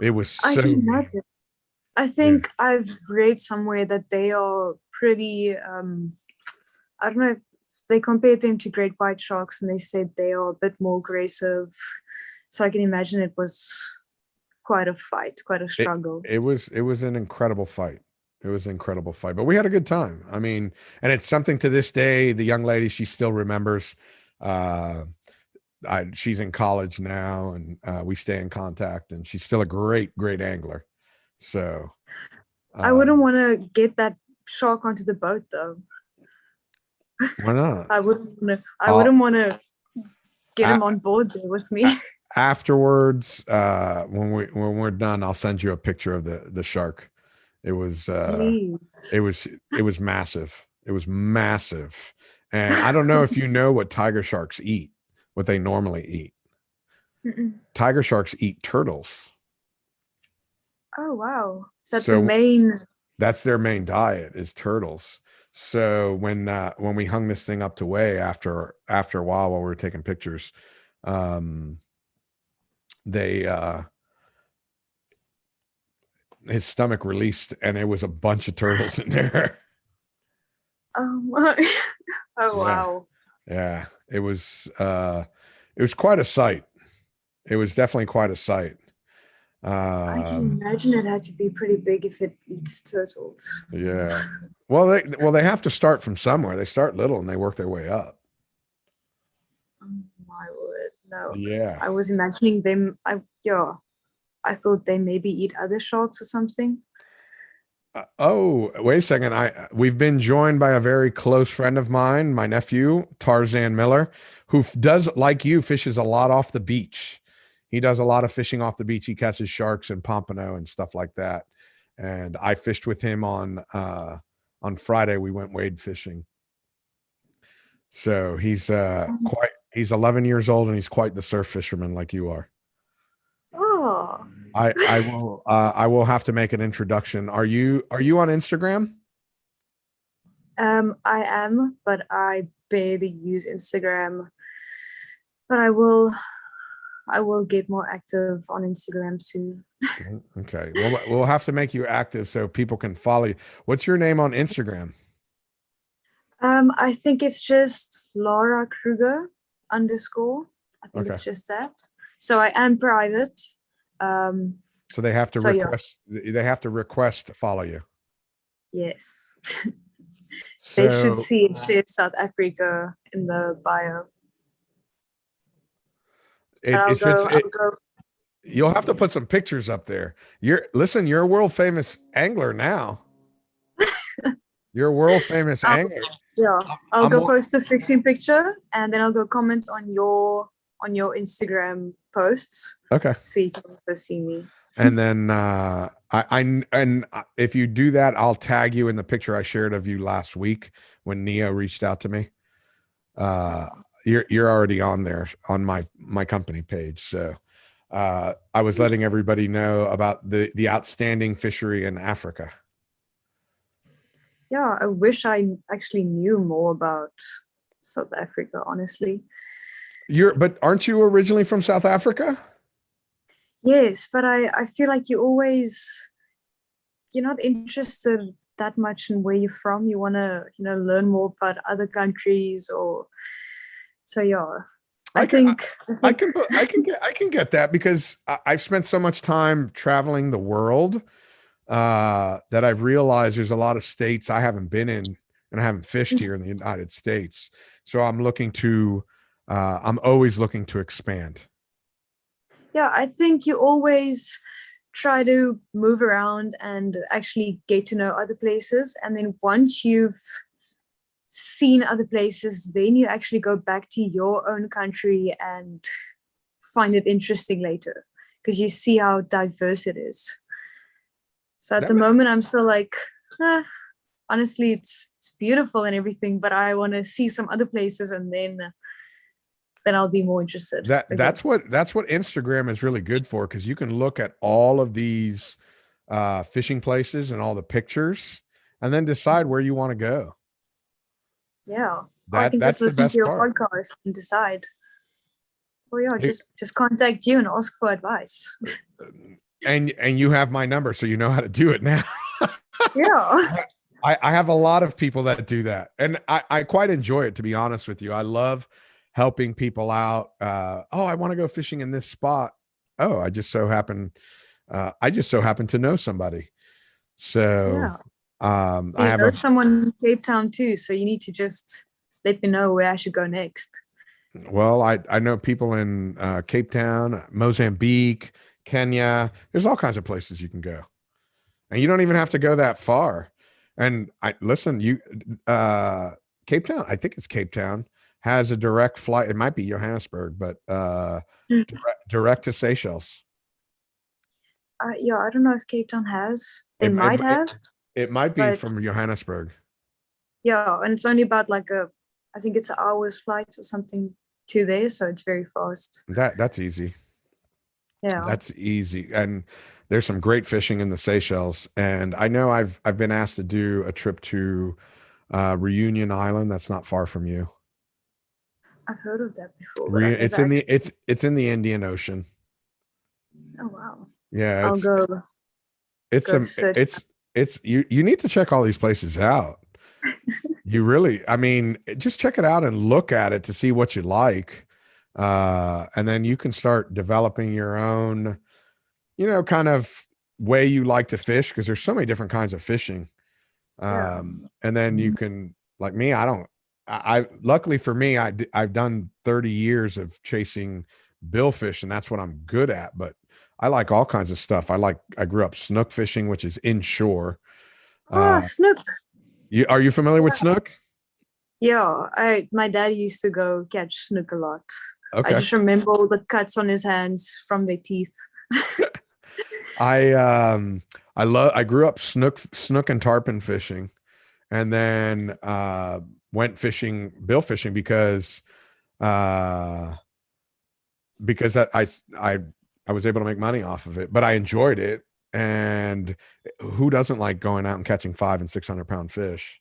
It was so I can mean. imagine. I think I've read somewhere that they are pretty I don't know if they compared them to great white sharks, and they said they are a bit more aggressive. So I can imagine it was quite a fight, quite a struggle. It was an incredible fight. It was an incredible fight, but we had a good time. I mean, and it's something to this day, the young lady, she still remembers. She's in college now, and we stay in contact, and she's still a great angler. So I wouldn't want to get that shark onto the boat though. Why not? I I'll, wouldn't want to get him a- on board there with me. Afterwards, when we're done, I'll send you a picture of the shark. It was Please. it was massive. It was massive. And I don't know if you know what tiger sharks eat, what they normally eat. Mm-mm. Tiger sharks eat turtles. Oh wow. Is that the So main? that's their main diet is turtles. So when we hung this thing up to weigh after a while we were taking pictures, um, they his stomach released and it was a bunch of turtles in there. Oh my. Oh Yeah. wow. Yeah. It was quite a sight. It was definitely quite a sight. I can Um, imagine it had to be pretty big if it eats turtles. yeah. Well they have to start from somewhere. They start little and they work their way up. Oh my word. No. Yeah. I was imagining them. I thought they maybe eat other sharks or something. Oh, wait a second. We've been joined by a very close friend of mine, my nephew, Tarzan Miller, who does like you fishes a lot off the beach. He does a lot of fishing off the beach. He catches sharks and pompano and stuff like that. And I fished with him on Friday. We went wade fishing. So he's 11 years old and he's quite the surf fisherman like you are. Oh. I will have to make an introduction. Are you on Instagram? I am, but I barely use Instagram. But I will get more active on Instagram soon. Okay. Well, we'll have to make you active so people can follow you. What's your name on Instagram? I think it's just Lara Krueger _. I think Okay. it's just that. So I am private. Um, So they have to so yeah, request to follow you. yes. They should So see it says South Africa in the bio. But it, I'll it should go, it, I'll go. you'll have to put some pictures up there. You're a world famous angler now. You're a world famous I'll, angler. yeah, I'll I'm go wa- post a fixing picture and then I'll go comment on your Instagram posts okay. so you can also see me. And then if you do that, I'll tag you in the picture I shared of you last week when Neo reached out to me. Uh, you're already on there on my company page. So I was letting everybody know about the outstanding fishery in Africa. Yeah, I wish I actually knew more about South Africa, honestly. But aren't you originally from South Africa? Yes, but I feel like you're not interested that much in where you're from. You want to, learn more about other countries or so yeah. I I can think I I think can I can get that because I've spent so much time traveling the world that I've realized there's a lot of states I haven't been in and I haven't fished here in the United States. So I'm always looking to expand. yeah, I think you always try to move around and actually get to know other places. And then once you've seen other places, then you actually go back to your own country and find it interesting later because you see how diverse it is. So at That the moment, I'm still like, eh, honestly, it's beautiful and everything, but I want to see some other places and then I'll be more interested again. that's what Instagram is really good for because you can look at all of these fishing places and all the pictures and then decide where you want to go. Yeah. Or I can just That's the listen to best your part. podcast and decide. Oh yeah, Hey, just contact you and ask for advice. and you have my number, so you know how to do it now. Yeah. I have a lot of people that do that, and I quite enjoy it. To be honest with you, I love helping people out. Oh, I want to go fishing in this spot. Oh, I just so happen to know somebody. So Yeah. So I you have know a someone in Cape Town too, so you need to just let me know where I should go next. well, I know people in Cape Town, Mozambique, Kenya. There's all kinds of places you can go, and you don't even have to go that far. And I listen, you uh Cape Town, I think it's Cape Town, has a direct flight. It might be Johannesburg, but direct to Seychelles. Yeah, I don't know if Cape Town has. They It, might it, have, it might be but from Johannesburg. yeah, and it's only about like I think it's an hour's flight or something to there, so it's very fast. That's easy. Yeah. That's easy. And there's some great fishing in the Seychelles. And I know I've been asked to do a trip to Reunion Island. That's not far from you. I've heard of that before, but I've It's never in the actually. it's in the Indian Ocean. Oh wow. Yeah, I'll go it's go some search. it's you need to check all these places out. You really, I mean, just check it out and look at it to see what you like. And then you can start developing your own, kind of way you like to fish, because there's so many different kinds of fishing. Yeah. And then you can, like me, luckily for me, I've done 30 years of chasing billfish, and that's what I'm good at. But I like all kinds of stuff. I grew up snook fishing, which is inshore. Oh, snook. Are you familiar with snook? Yeah, my dad used to go catch snook a lot. I Okay. just remember all the cuts on his hands from their teeth. I grew up snook and tarpon fishing, and then went bill fishing because that I was able to make money off of it, but I enjoyed it. And who doesn't like going out and catching 500 and 600 pound fish?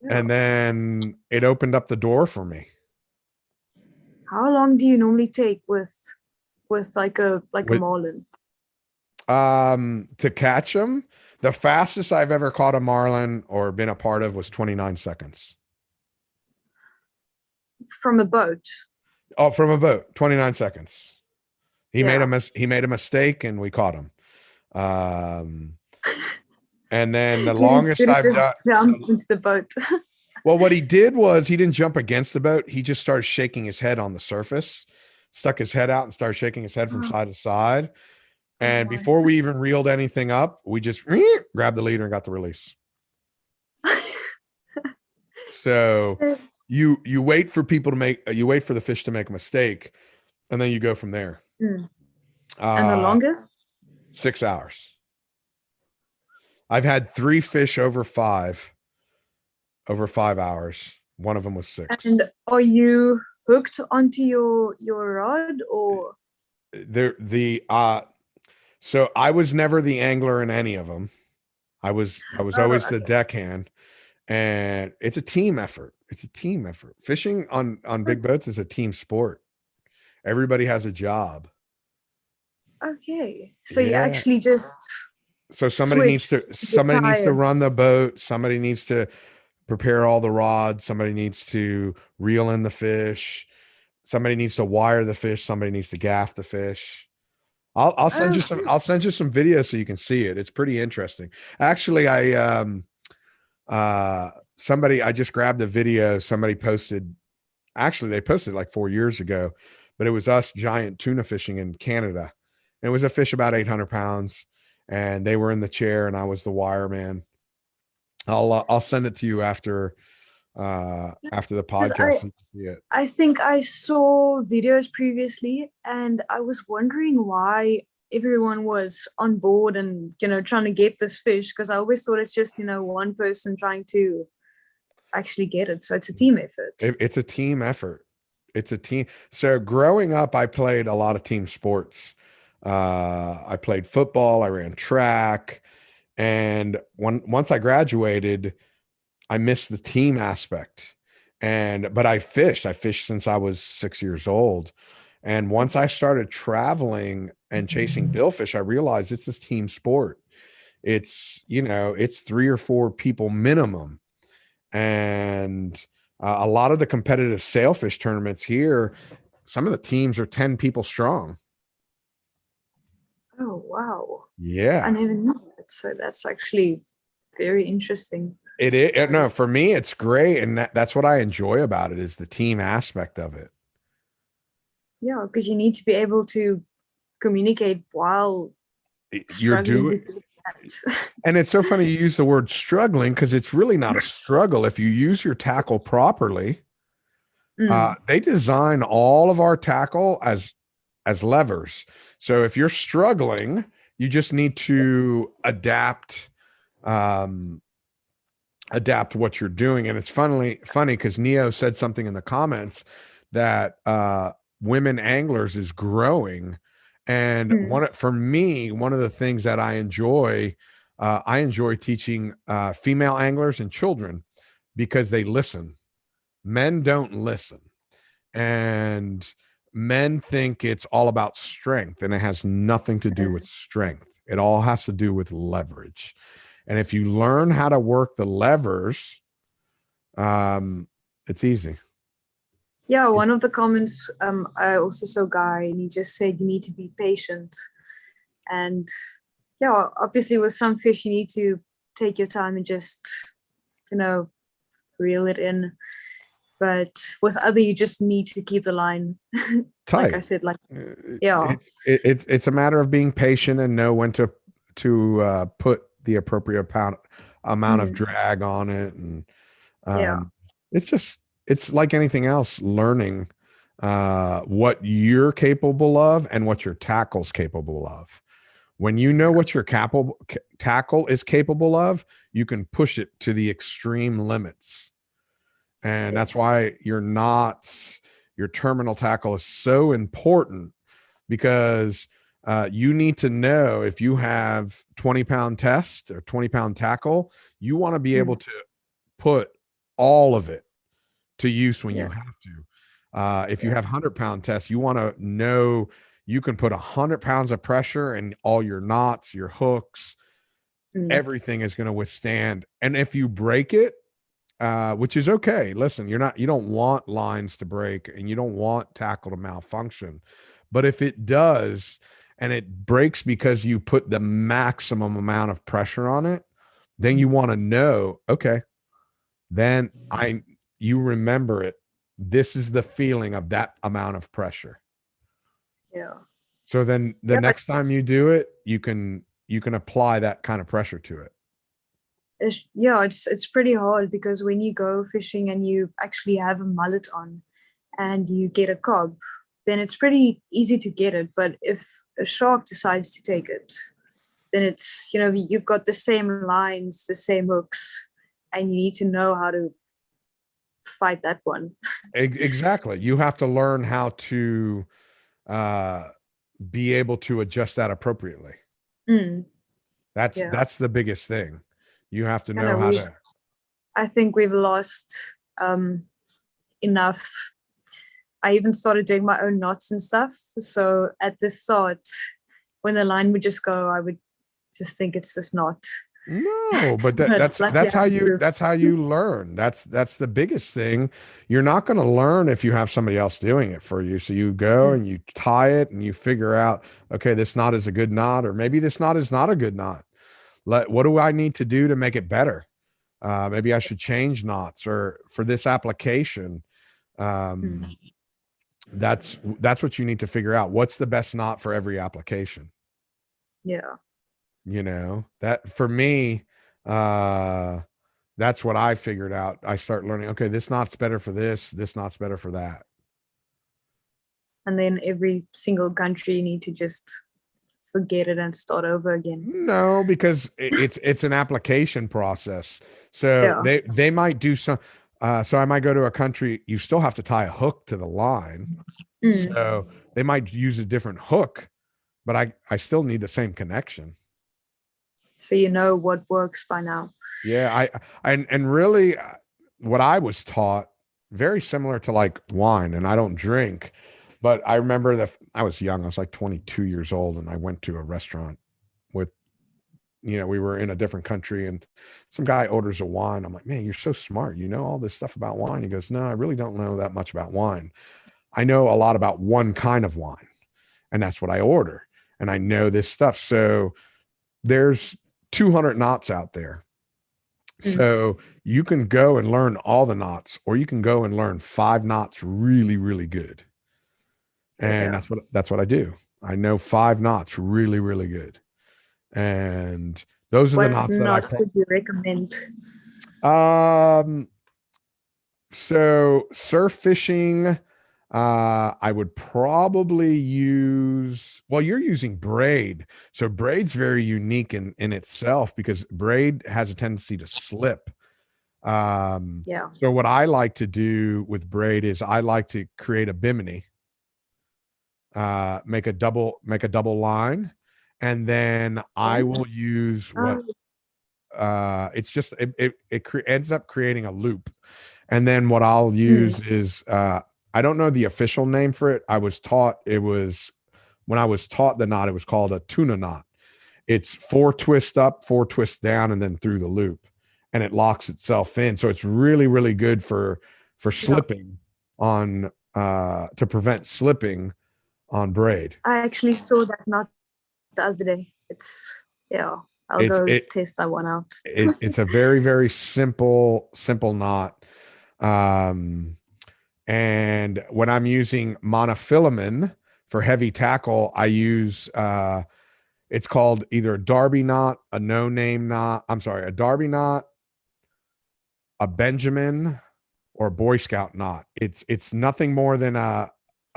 Yeah. And then it opened up the door for me. How long do you normally take with like a marlin? To catch them, the fastest I've ever caught a marlin or been a part of was 29 seconds. From a boat? Oh, from a boat, 29 seconds. He Yeah. made a mistake and we caught him. And then the Did longest he I've just done. jump into the boat? Well, what he did was he didn't jump against the boat. He just started shaking his head on the surface, stuck his head out and started shaking his head from side to side. And before we even reeled anything up, we just grabbed the leader and got the release. So you wait for the fish to make a mistake, and then you go from there. And the longest? 6 hours. I've had 3 fish over 5 hours. One of them was 6. And are you hooked onto your rod, or so I was never the angler in any of them. I was always the deckhand, and it's a team effort. Fishing on big boats is a team sport. Everybody has a job. Okay, so you actually just somebody needs to run the boat. Somebody needs to prepare all the rods. Somebody needs to reel in the fish. Somebody needs to wire the fish. Somebody needs to gaff the fish. I'll send you some videos so you can see it. It's pretty interesting. Actually, I just grabbed the video somebody posted. Actually, they posted like 4 years ago, but it was us giant tuna fishing in Canada. And it was a fish about 800 pounds, and they were in the chair and I was the wire man. I'll send it to you after the podcast. I think I saw videos previously, and I was wondering why everyone was on board and trying to get this fish, because I always thought it's just one person trying to actually get it. So it's a team effort. It's a team effort. It's a team. So growing up, I played a lot of team sports. I played football. I ran track. And once I graduated, I missed the team aspect. But I fished since I was 6 years old. And once I started traveling and chasing billfish, I realized it's this team sport. It's 3 or 4 people minimum. And a lot of the competitive sailfish tournaments here, some of the teams are 10 people strong. Oh, wow. Yeah. I never knew that. So that's actually very interesting. It is. No, for me, it's great. And that's what I enjoy about it, is the team aspect of it. Yeah, because you need to be able to communicate while you're doing And it's so funny you use the word struggling, because it's really not a struggle. If you use your tackle properly, they design all of our tackle as levers. So if you're struggling, you just need to adapt what you're doing. And it's funny because Neo said something in the comments that women anglers is growing. And for me, one of the things that I enjoy teaching female anglers and children, because they listen. Men don't listen. And men think it's all about strength, and it has nothing to do with strength. It all has to do with leverage. And if you learn how to work the levers, it's easy. Yeah, one of the comments, I also saw a guy, and he just said you need to be patient. And yeah, obviously with some fish, you need to take your time and just, reel it in. But with other, you just need to keep the line tight. Like I said, yeah. It's a matter of being patient and know when to put the appropriate amount of drag on it. And it's like anything else, learning what you're capable of and what your tackle's capable of. When you know what your tackle is capable of, you can push it to the extreme limits. And that's why your knots, your terminal tackle is so important, because you need to know if you have 20-pound test or 20-pound tackle, you want to be able to put all of it to use when you have to. If you have 100-pound test, you want to know you can put 100 pounds of pressure, and all your knots, your hooks, everything is going to withstand. And if you break it, which is okay. Listen, you don't want lines to break, and you don't want tackle to malfunction. But if it does, and it breaks because you put the maximum amount of pressure on it, then you want to know, okay, then you remember it. This is the feeling of that amount of pressure. Yeah. So then the next time you do it, you can apply that kind of pressure to it. It's pretty hard, because when you go fishing and you actually have a mullet on and you get a cob, then it's pretty easy to get it. But if a shark decides to take it, then it's, you've got the same lines, the same hooks, and you need to know how to fight that one. Exactly. You have to learn how to be able to adjust that appropriately. That's the biggest thing. You have to know how to. I think we've lost enough. I even started doing my own knots and stuff. So at the start, when the line would just go, I would just think it's this knot. No, but that's how you learn. That's the biggest thing. You're not going to learn if you have somebody else doing it for you. So you go and you tie it, and you figure out, okay, this knot is a good knot, or maybe this knot is not a good knot. What do I need to do to make it better? Maybe I should change knots, or for this application, that's what you need to figure out. What's the best knot for every application? Yeah. That for me, that's what I figured out. I start learning, okay, this knot's better for this knot's better for that. And then every single country, you need to just forget it and start over again. No, because it's an application process. So they might do some. So I might go to a country, you still have to tie a hook to the line. So they might use a different hook, but I still need the same connection. So you know what works by now. Yeah, and really what I was taught, very similar to like wine, and I don't drink, but I remember that I was young. I was like 22 years old, and I went to a restaurant with, we were in a different country, and some guy orders a wine. I'm like, man, you're so smart. You know all this stuff about wine. He goes, no, I really don't know that much about wine. I know a lot about one kind of wine, and that's what I order. And I know this stuff. So there's 200 knots out there. So you can go and learn all the knots, or you can go and learn 5 knots really, really good. And that's what I do. I know 5 knots really, really good. And Those are the What knots that I knot would you recommend? So surf fishing, I would probably use, well, you're using braid. So braid's very unique in itself because braid has a tendency to slip. Yeah. So what I like to do with braid is I like to create a bimini, make a double line, and then I will use what Oh, it's just ends up creating a loop. And then what I'll use is I don't know the official name for it. I was taught it was when I was taught the knot, it was called a tuna knot. It's 4 twists up, 4 twists down, and then through the loop, and it locks itself in. So it's really, really good for yeah. slipping on to prevent slipping on braid. I actually saw that knot the other day. It's yeah. I'll It's go it, test that one out. it's a very, very simple knot. And when I'm using monofilament for heavy tackle, I use it's called either a Darby knot, a no name knot. I'm sorry, a Darby knot, a Benjamin, or a Boy Scout knot. It's nothing more than a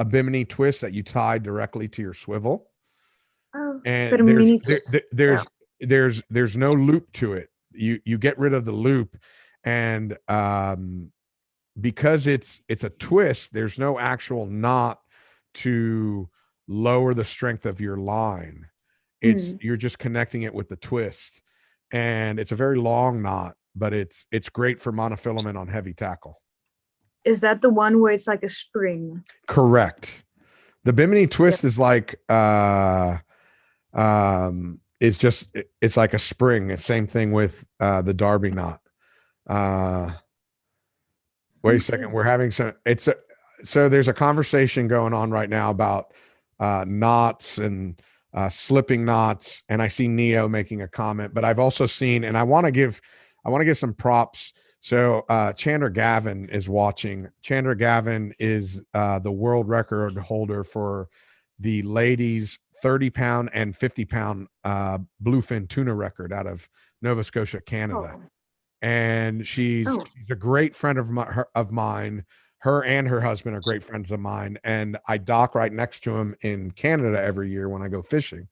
bimini twist that you tie directly to your swivel. Oh, but And a mini twist. Yeah. there's no loop to it. You get rid of the loop, and because it's a twist, there's no actual knot to lower the strength of your line. It's you're just connecting it with the twist, and it's a very long knot, but it's great for monofilament on heavy tackle. Is that the one where it's like a spring? Correct. The bimini twist is like it's like a spring. It's same thing with the Darby knot. Wait a second. We're having some. So there's a conversation going on right now about knots and slipping knots, and I see Neo making a comment, but I've also seen, and I want to give some props. So Chandra Gavin is watching. Chandra Gavin is the world record holder for the ladies 30-pound and 50-pound bluefin tuna record out of Nova Scotia, Canada. Oh. And she's a great friend of mine. Her and her husband are great friends of mine, and I dock right next to him in Canada every year when I go fishing.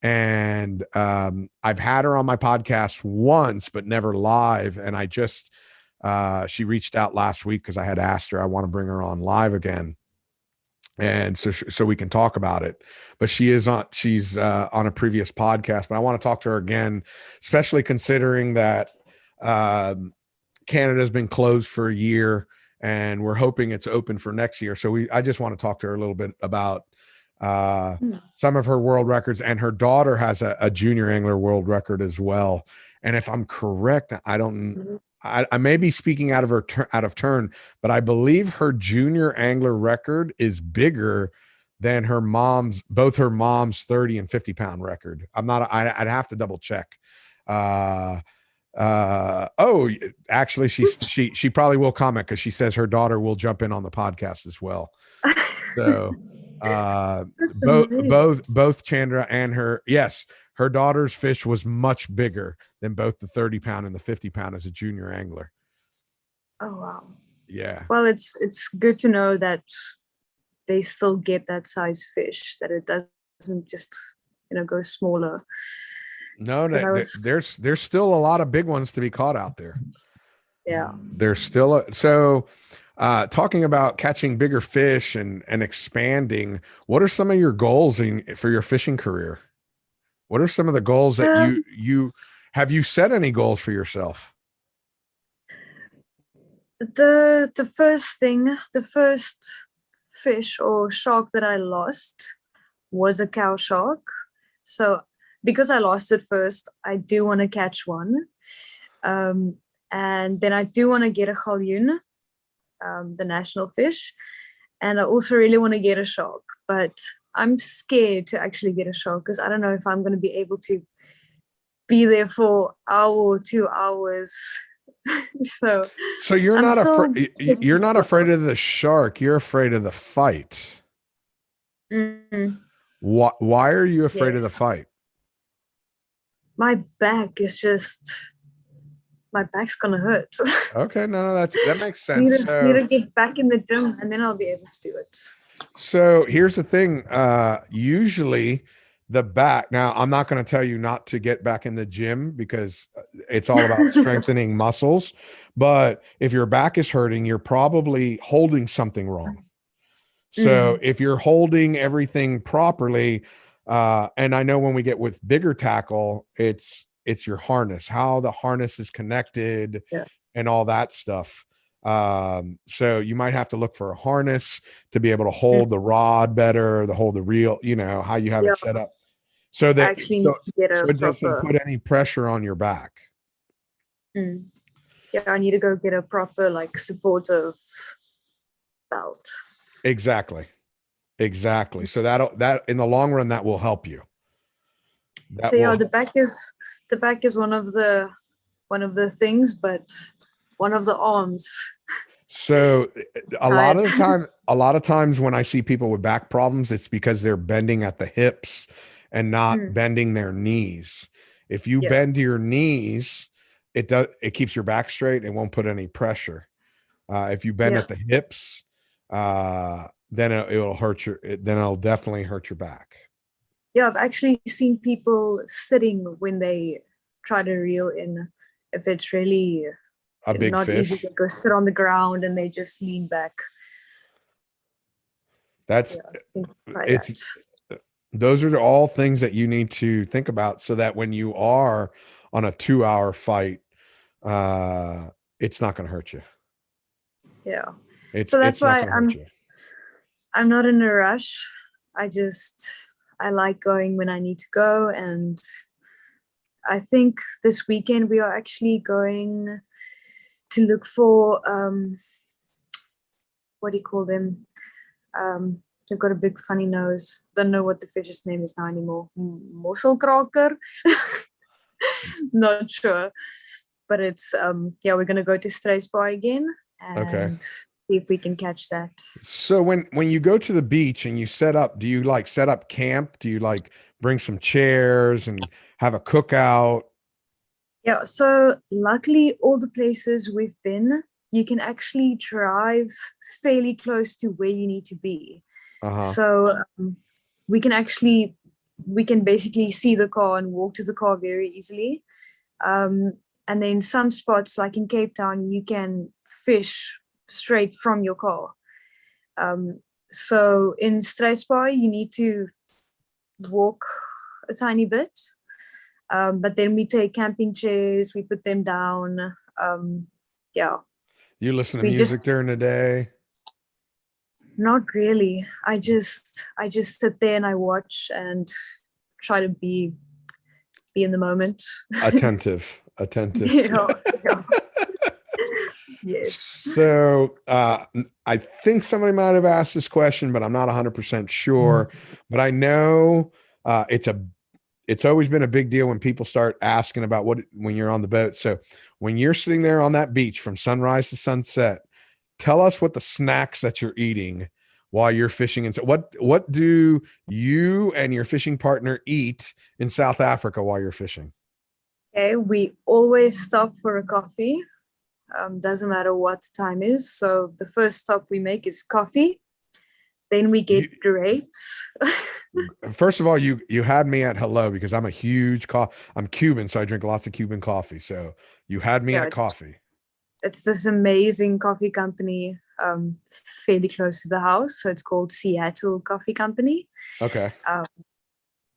And I've had her on my podcast once, but never live. And I just she reached out last week because I had asked her I want to bring her on live again, and so we can talk about it. But she's on a previous podcast, but I want to talk to her again, especially considering that Canada's been closed for a year, and we're hoping it's open for next year. So I just want to talk to her a little bit about some of her world records, and her daughter has a junior angler world record as well. And if I'm correct, I may be speaking out of turn, but I believe her junior angler record is bigger than both her mom's 30 and 50-pound record. I'd have to double check. Actually she probably will comment because she says her daughter will jump in on the podcast as well. So both Chandra and her daughter's fish was much bigger than both the 30-pound and the 50-pound as a junior angler. Oh wow. Yeah. Well, it's good to know that they still get that size fish, that it doesn't just go smaller. No, there's still a lot of big ones to be caught out there. Yeah. There's still talking about catching bigger fish and expanding. What are some of your goals for your fishing career? What are some of the goals that you have you set any goals for yourself? The first fish or shark that I lost was a cow shark. So because I lost it first, I do want to catch one. And then I do want to get a galjoen, the national fish. And I also really want to get a shark, but I'm scared to actually get a shark because I don't know if I'm going to be able to be there for an hour or 2 hours. So you're not afraid. You're not afraid of the shark. You're afraid of the fight. Mm-hmm. Why are you afraid of the fight? my back is just my back's gonna hurt. Okay, no, that makes need sense. to need to get back in the gym and then I'll be able to do it. So here's the thing. Usually the back, now I'm not going to tell you not to get back in the gym because it's all about strengthening muscles. But if your back is hurting, you're probably holding something wrong. So if you're holding everything properly, and I know when we get with bigger tackle, it's your harness, how the harness is connected Yeah. and all that stuff. So you might have to look for a harness to be able to hold the rod better, to hold the reel, how you have Yeah. it set up. So I that actually need to get so a it doesn't proper. put any pressure on your back. Yeah, I need to go get a proper like supportive belt. Exactly. So that in the long run, that will help you. So yeah, the back is one of the things, but one of the arms. So a lot of times when I see people with back problems, it's because they're bending at the hips and not bending their knees. If you bend your knees, it keeps your back straight and won't put any pressure. If you bend at the hips, then it'll hurt then it'll definitely hurt your back. Yeah, I've actually seen people sitting when they try to reel in. If it's really A big not fish. easy, they go sit on the ground and they just lean back. That's that. Those are all things that you need to think about so that when you are on a 2-hour fight, it's not going to hurt you. Yeah. So that's why I'm not in a rush. I like going when I need to go. And I think this weekend we are actually going to look for, what do you call them? They've got a big funny nose. Don't know what the fish's name is now anymore. Mosselkraker? Not sure. But it's, we're going to go to Struisbaai again and see if we can catch that. So when you go to the beach and you set up, do you like set up camp? Do you like bring some chairs and have a cookout? Yeah, so luckily all the places we've been, you can actually drive fairly close to where you need to be. So we can basically see the car and walk to the car very easily. And then some spots like in Cape Town, you can fish straight from your car. So in Struisbaai, you need to walk a tiny bit. But then we take camping chairs, we put them down. You listen to music during the day? Not really. I just sit there and I watch and try to be in the moment. Attentive. Yeah. Yes. So I think somebody might have asked this question, but I'm not 100% sure. But I know it's always been a big deal when people start asking about when you're on the boat. So when you're sitting there on that beach from sunrise to sunset, tell us what the snacks that you're eating while you're fishing. And so what do you and your fishing partner eat in South Africa while you're fishing? Okay, we always stop for a coffee. Doesn't matter what the time is. So the first stop we make is coffee. Then we get grapes. First of all, you had me at hello because I'm a huge I'm Cuban, so I drink lots of Cuban coffee. So you had me at coffee. It's this amazing coffee company, fairly close to the house. So it's called Seattle Coffee Company. Okay.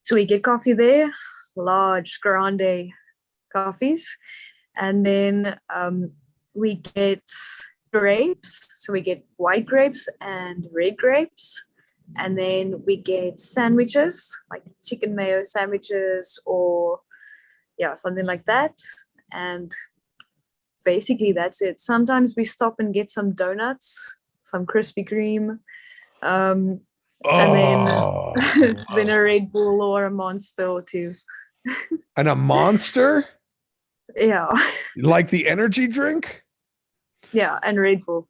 So we get coffee there, large grande coffees, and then we get grapes. So we get white grapes and red grapes. And then we get sandwiches, like chicken mayo sandwiches or something like that. And basically that's it. Sometimes we stop and get some donuts, some Krispy Kreme, and then a Red Bull or a Monster or two. And a Monster? Yeah. Like the energy drink? Yeah, and Red Bull.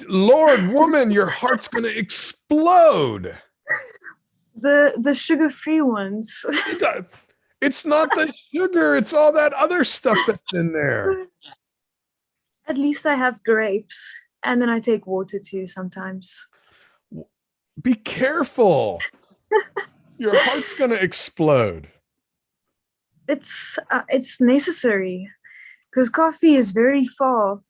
Lord, woman, your heart's gonna explode. The sugar-free ones. It's not the sugar, it's all that other stuff that's in there. At least I have grapes, and then I take water too sometimes. Be careful. Your heart's going to explode. It's necessary because coffee is very far.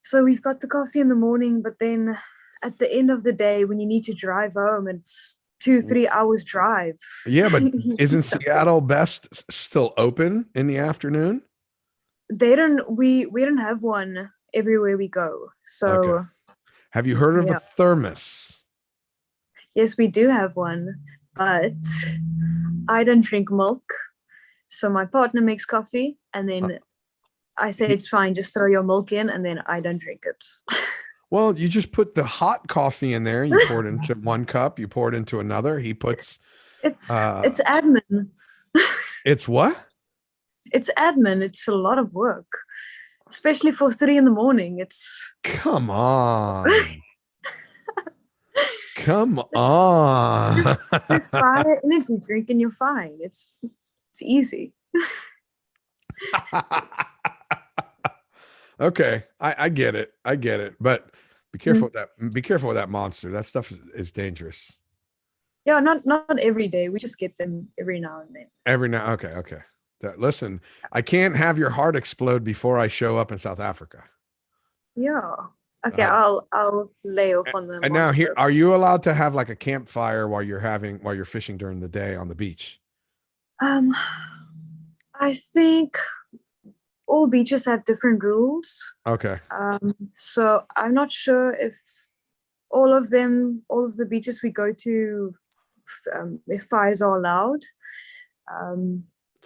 So we've got the coffee in the morning, but then at the end of the day, when you need to drive home, it's 2-3 hours drive. Yeah, but isn't Seattle Best still open in the afternoon? We don't have one everywhere we go. So Okay. Have you heard of a yeah. thermos? Yes, we do have one, but I don't drink milk. So my partner makes coffee, and then I say it's fine, just throw your milk in, and then I don't drink it. Well, you just put the hot coffee in there. You pour it into one cup. You pour it into another. He puts. It's admin. It's what? It's admin. It's a lot of work, especially for 3 a.m. It's Come on. Come on. just buy an energy drink and you're fine. It's easy. Okay, I get it. I get it. But be careful with that. Be careful with that monster. That stuff is dangerous. Yeah, not every day. We just get them every now and then. Every now. Okay. Listen, I can't have your heart explode before I show up in South Africa. Yeah. Okay, I'll lay off on them. And now here, are you allowed to have like a campfire while you're fishing during the day on the beach? I think all beaches have different rules. Okay. So I'm not sure if all of the beaches we go to, if fires are allowed.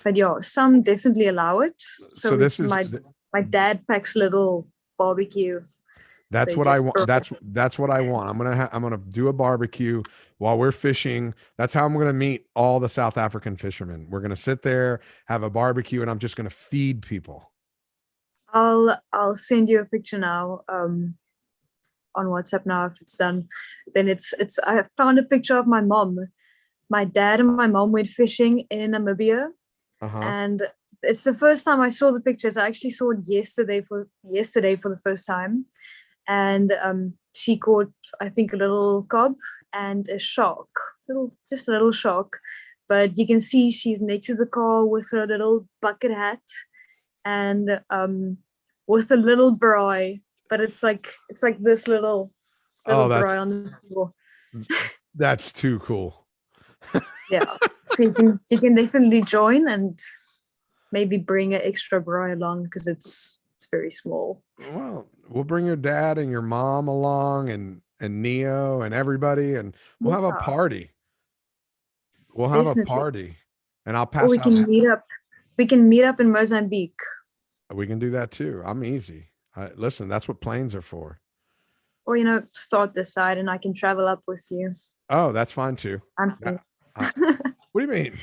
But yeah, some definitely allow it. So this is my dad packs a little barbecue. That's so what I want. That's what I want. I'm gonna do a barbecue while we're fishing. That's how I'm gonna meet all the South African fishermen. We're gonna sit there, have a barbecue, and I'm just gonna feed people. I'll send you a picture now on WhatsApp now if it's done. Then it's I found a picture of my mom. My dad and my mom went fishing in Namibia. And it's the first time I saw the pictures. I actually saw it yesterday for the first time. And she caught, I think, a little cob and a shark, just a little shark. But you can see she's next to the car with her little bucket hat and with a little braai. But it's like this little braai on the floor. That's too cool. Yeah, so you can definitely join and maybe bring an extra braai along because it's very small. Well, we'll bring your dad and your mom along and Neo and everybody, and we'll have a party. We'll have a party, and I'll pass. Or we can meet up. We can meet up in Mozambique. We can do that too. I'm easy. Listen, that's what planes are for. Or start this side, and I can travel up with you. Oh, that's fine too. What do you mean?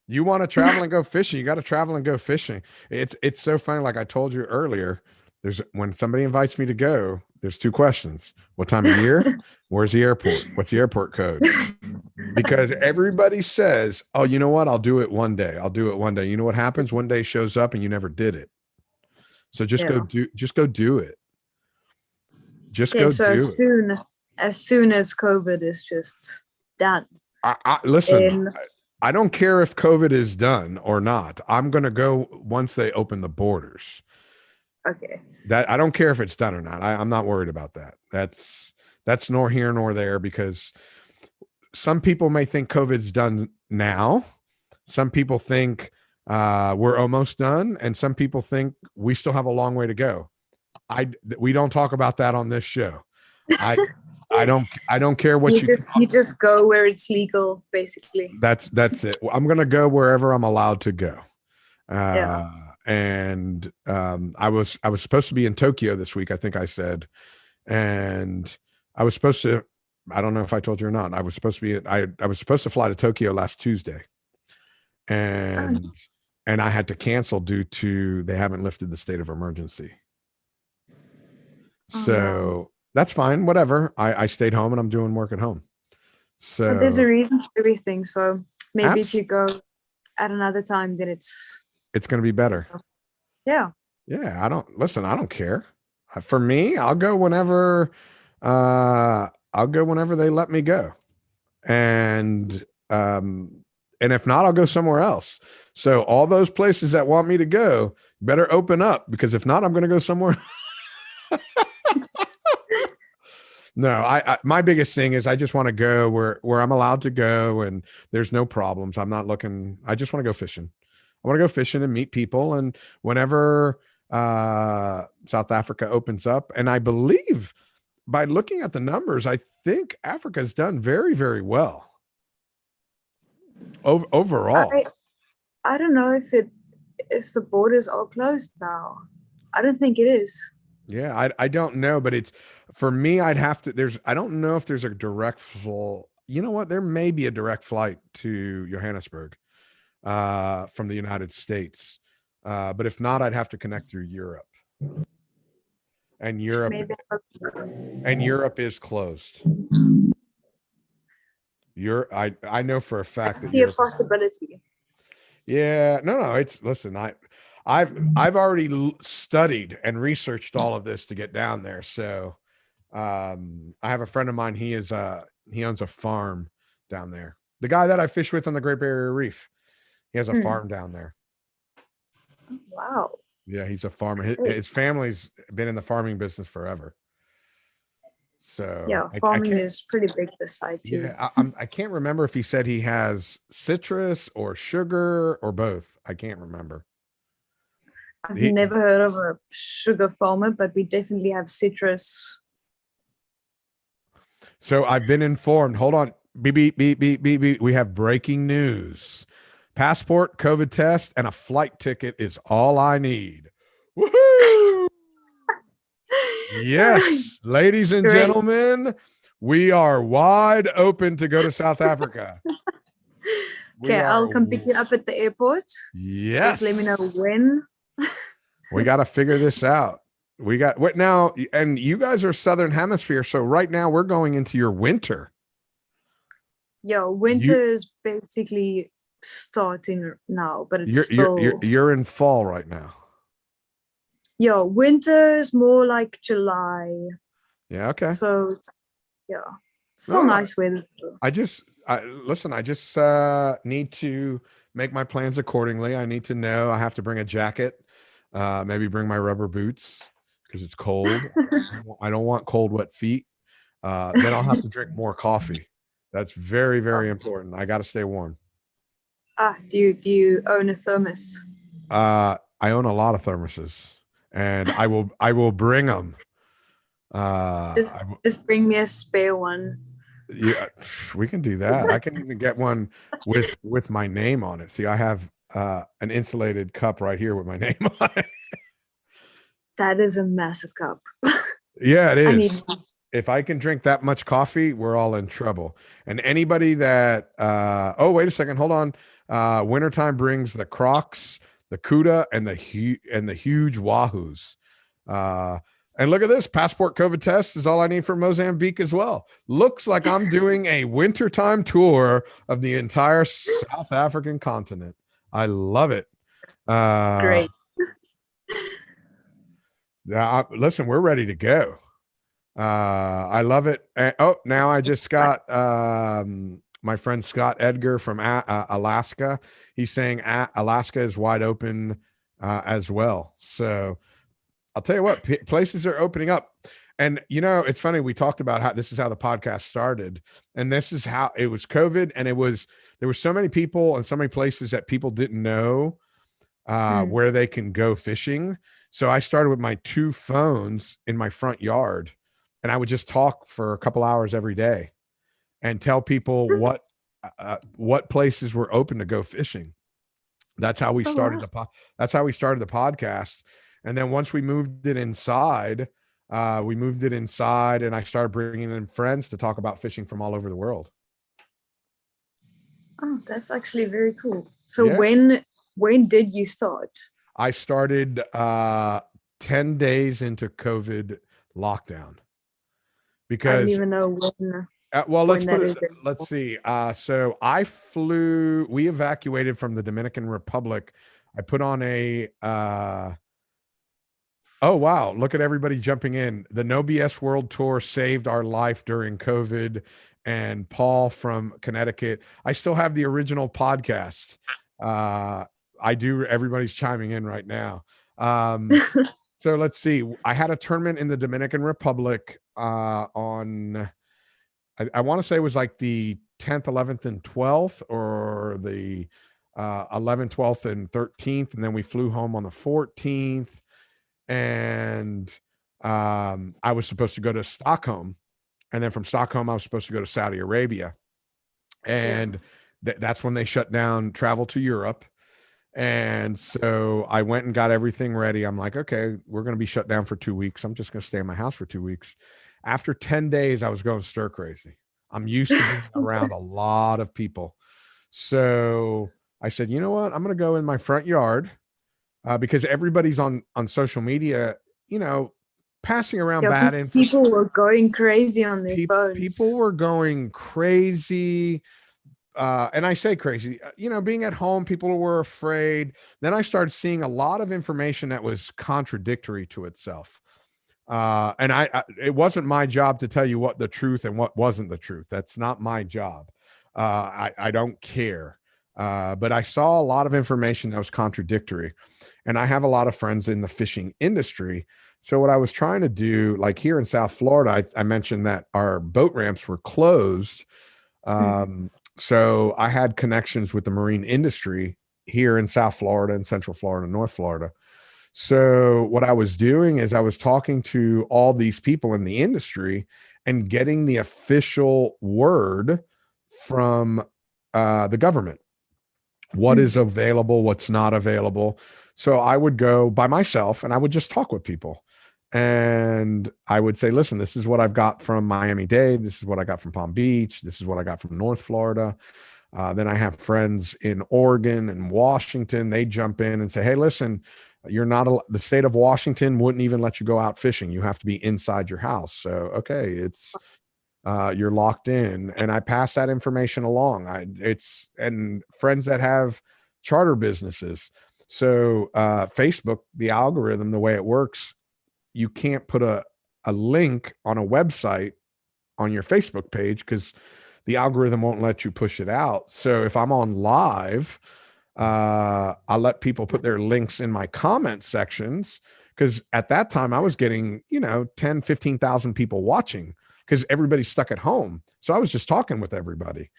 You want to travel and go fishing? You got to travel and go fishing. It's so funny. Like I told you earlier, when somebody invites me to go, there's 2 questions: what time of year? Where's the airport? What's the airport code? Because everybody says, "Oh, you know what? I'll do it one day. I'll do it one day." You know what happens? One day shows up and you never did it. So just go do it. Just go do it. As soon as COVID is just done. Listen, I don't care if COVID is done or not. I'm going to go once they open the borders. Okay. That I don't care if it's done or not. I'm not worried about that. That's nor here nor there, because some people may think COVID's done now. Some people think we're almost done, and some people think we still have a long way to go. We don't talk about that on this show. I don't care what you just go where it's legal, basically. That's it. I'm going to go wherever I'm allowed to go. Yeah. And I was supposed to be in Tokyo this week, I think I said, and I was supposed to, I don't know if I told you or not. I was supposed to fly to Tokyo last Tuesday, and I had to cancel due to they haven't lifted the state of emergency. So that's fine. Whatever. I stayed home and I'm doing work at home. So but there's a reason for everything. So maybe if you go at another time, then it's going to be better. Yeah. Yeah, I don't care. For me, I'll go whenever they let me go. And if not, I'll go somewhere else. So all those places that want me to go better open up, because if not, I'm going to go somewhere. No, I my biggest thing is I just want to go where I'm allowed to go and there's no problems. I'm not looking. I just want to go fishing. I want to go fishing and meet people. And whenever South Africa opens up, and I believe by looking at the numbers, I think Africa's done very, very well overall. I don't know if the borders are closed now. I don't think it is. Yeah, I don't know, but it's for me. I'd have to. I don't know if there's a direct flight. You know what? There may be a direct flight to Johannesburg from the United States, but if not, I'd have to connect through Europe. And Europe is closed. I know for a fact I see a possibility. Yeah, no. Listen, I've already studied and researched all of this to get down there. So, I have a friend of mine. He owns a farm down there. The guy that I fish with on the Great Barrier Reef, he has a farm down there. Wow. Yeah, he's a farmer. His family's been in the farming business forever. So yeah, farming is pretty big this side too. Yeah, I can't remember if he said he has citrus or sugar or both. I can't remember. I've never heard of a sugar farmer, but we definitely have citrus. So I've been informed. Hold on. Beep, beep, beep, beep, beep, beep. We have breaking news. Passport, COVID test, and a flight ticket is all I need. Woohoo! Yes, ladies and gentlemen, we are wide open to go to South Africa. Okay, I'll come pick you up at the airport. Yes. Just let me know when. We got to figure this out. We got what now? And you guys are Southern Hemisphere, so right now we're going into your winter. Yeah, winter is basically starting now, but it's you're in fall right now. Yeah, winter is more like July. Yeah, okay. So still nice weather. I just need to make my plans accordingly. I need to know I have to bring a jacket, maybe bring my rubber boots because it's cold. I don't want cold, wet feet. Then I'll have to drink more coffee. That's very, very important. I got to stay warm. Do you own a thermos? I own a lot of thermoses, and I will bring them. Just bring me a spare one. Yeah, we can do that. I can even get one with my name on it. See, I have an insulated cup right here with my name on it. That is a massive cup. Yeah, it is. If I can drink that much coffee, we're all in trouble. And anybody that wait a second, hold on. Wintertime brings the Crocs, the Cuda, and the huge Wahoos. And look at this, passport COVID test is all I need for Mozambique as well. Looks like I'm doing a wintertime tour of the entire South African continent. I love it. Great. Yeah, listen, we're ready to go. I love it. Now I just got my friend Scott Edgar from Alaska. He's saying Alaska is wide open as well. So I'll tell you what, places are opening up. And, it's funny. We talked about how this is how the podcast started. And this is how it was COVID. And there were so many people and so many places that people didn't know where they can go fishing. So I started with my 2 phones in my front yard. And I would just talk for a couple hours every day and tell people what places were open to go fishing. That's how we started that's how we started the podcast. And then once we moved it inside, and I started bringing in friends to talk about fishing from all over the world. Oh, that's actually very cool. So when did you start? I started 10 days into COVID lockdown. Because I don't even know when. Well, let's when put that it. is Let's anymore. see. So we evacuated from the Dominican Republic. I put on a. Oh wow! Look at everybody jumping in. The No BS World Tour saved our life during COVID. And Paul from Connecticut. I still have the original podcast. Uh, I do. Everybody's chiming in right now. So let's see. I had a tournament in the Dominican Republic on I want to say it was like the 10th, 11th, and 12th, or the 11th, 12th, and 13th. And then we flew home on the 14th. And I was supposed to go to Stockholm. And then from Stockholm, I was supposed to go to Saudi Arabia. Yeah. And that's when they shut down travel to Europe. And so I went and got everything ready. I'm like, okay, we're going to be shut down for 2 weeks. I'm just going to stay in my house for 2 weeks. After 10 days, I was going stir crazy. I'm used to being around a lot of people. So I said, you know what? I'm going to go in my front yard because everybody's on social media, passing around Yeah, bad info. people were going crazy on their People phones. were going crazy. And I say crazy, being at home, people were afraid. Then I started seeing a lot of information that was contradictory to itself. And it wasn't my job to tell you what the truth and what wasn't the truth. That's not my job. I don't care. But I saw a lot of information that was contradictory. And I have a lot of friends in the fishing industry. So what I was trying to do, like here in South Florida, I mentioned that our boat ramps were closed. So I had connections with the marine industry here in South Florida and Central Florida, North Florida. So what I was doing is I was talking to all these people in the industry and getting the official word from the government. What is available, what's not available. So I would go by myself and I would just talk with people. And I would say, listen, this is what I've got from Miami-Dade. This is what I got from Palm Beach. This is what I got from North Florida. Then I have friends in Oregon and Washington. They jump in and say, hey, listen, you're not the state of Washington wouldn't even let you go out fishing. You have to be inside your house. So, okay, it's you're locked in. And I pass that information along. And friends that have charter businesses. So Facebook, the algorithm, the way it works, you can't put a link on a website on your Facebook page because the algorithm won't let you push it out. So if I'm on live, I let people put their links in my comment sections because at that time I was getting, 10, 15,000 people watching because everybody's stuck at home. So I was just talking with everybody.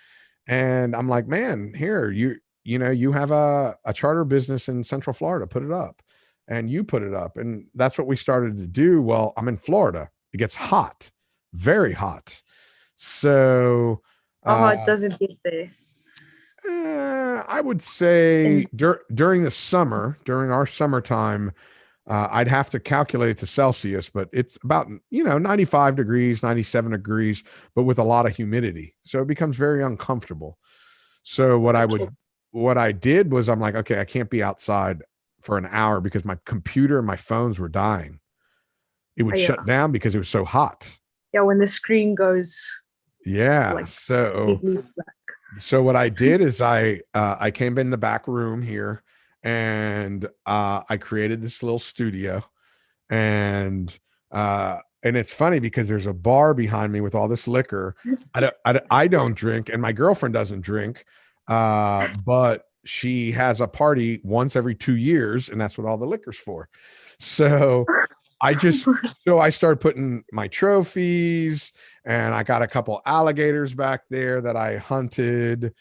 And I'm like, man, here, you have a charter business in Central Florida, put it up. And you put it up. And that's what we started to do. Well, I'm in Florida. It gets hot, very hot. So How hot does it get there? I would say during the summer, during our summertime, I'd have to calculate it to Celsius, but it's about, 95 degrees, 97 degrees, but with a lot of humidity. So it becomes very uncomfortable. So what I did was I'm like, okay, I can't be outside for an hour because my computer and my phones were dying. It would shut down because it was so hot. Yeah, when the screen goes so black. what I did is I came in the back room here and I created this little studio and it's funny because there's a bar behind me with all this liquor. I don't drink and my girlfriend doesn't drink, but she has a party once every 2 years and that's what all the liquor's for. So I started putting my trophies and I got a couple alligators back there that I hunted.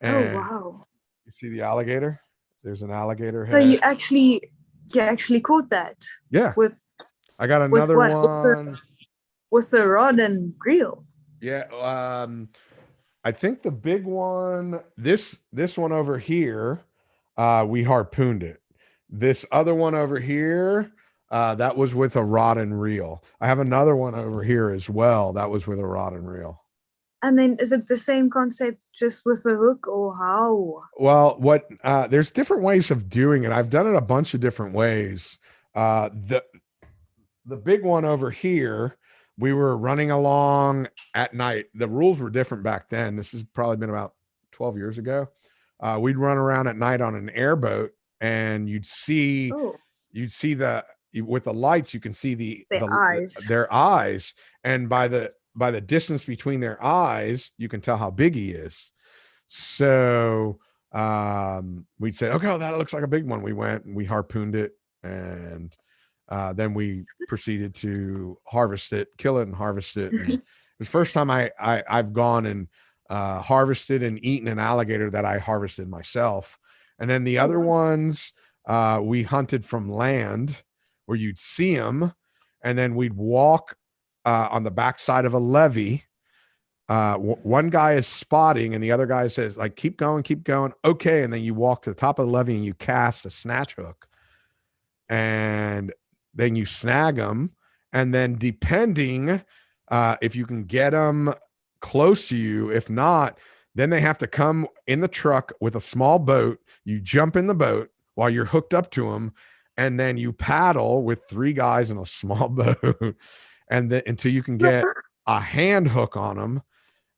And wow. You see the alligator? There's an alligator head. So you actually caught that? Yeah. I got another one. With the rod and reel? Yeah. I think the big one, this one over here, we harpooned it. This other one over here, that was with a rod and reel. I have another one over here as well. That was with a rod and reel. And then is it the same concept just with the hook or how? Well, there's different ways of doing it. I've done it a bunch of different ways. The big one over here we were running along at night. The rules were different back then. This has probably been about 12 years ago. We'd run around at night on an airboat, and you'd see with the lights, you can see their eyes, and by the distance between their eyes, you can tell how big he is. So we'd say, okay, that looks like a big one. We went and we harpooned it, and then we proceeded to harvest it, kill it, and harvest it. And it was the first time I've gone and harvested and eaten an alligator that I harvested myself. And then the other ones we hunted from land, where you'd see them, and then we'd walk on the backside of a levee. One guy is spotting, and the other guy says, like, keep going. Okay. And then you walk to the top of the levee and you cast a snatch hook, and then you snag them. And then depending if you can get them close to you, if not, then they have to come in the truck with a small boat. You jump in the boat while you're hooked up to them, and then you paddle with 3 guys in a small boat, and then until you can get a hand hook on them,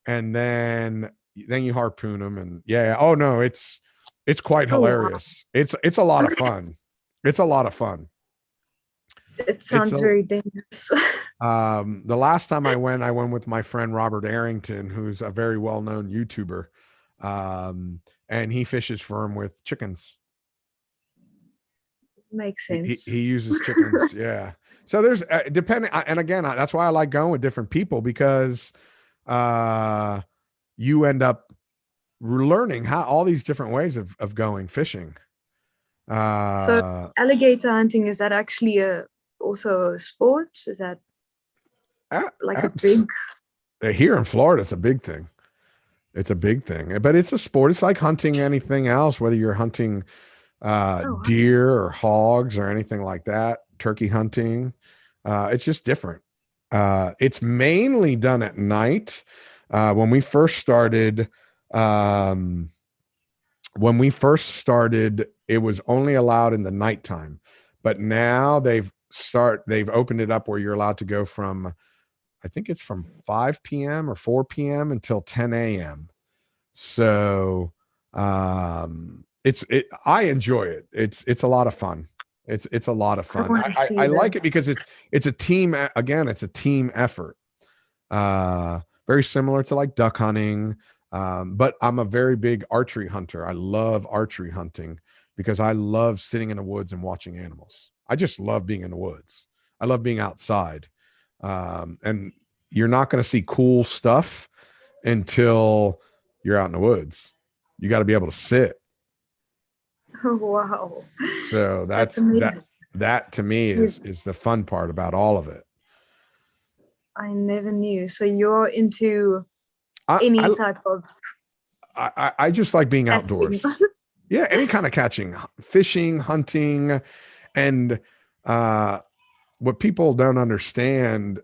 and then you harpoon them. And oh no, it's quite hilarious. Wow. It's a lot of fun. It's a lot of fun. It sounds very dangerous. The last time I went with my friend Robert Arrington, who's a very well-known YouTuber, and he fishes for him with chickens. Makes sense. He uses chickens. Yeah. So there's depending, and again, that's why I like going with different people, because you end up learning how all these different ways of going fishing. So alligator hunting, is that actually also a sport? Is that like a big? Here in Florida, it's a big thing. It's a big thing, but it's a sport. It's like hunting anything else, whether you're hunting deer or hogs or anything like that, turkey hunting. It's just different. It's mainly done at night. When we first started, it was only allowed in the nighttime, but now they've opened it up where you're allowed to go from, I think it's from 5 p.m. or 4 p.m. until 10 a.m. So I enjoy it. It's a lot of fun. It's a lot of fun. I like it because it's a team. Again, it's a team effort. Very similar to like duck hunting. But I'm a very big archery hunter. I love archery hunting because I love sitting in the woods and watching animals. I just love being in the woods. I love being outside. And you're not going to see cool stuff until you're out in the woods. You got to be able to sit. Wow. So that's that to me is the fun part about all of it. I never knew. So you're into any type of I just like being outdoors. Yeah, any kind of catching, fishing, hunting. And what people don't understand,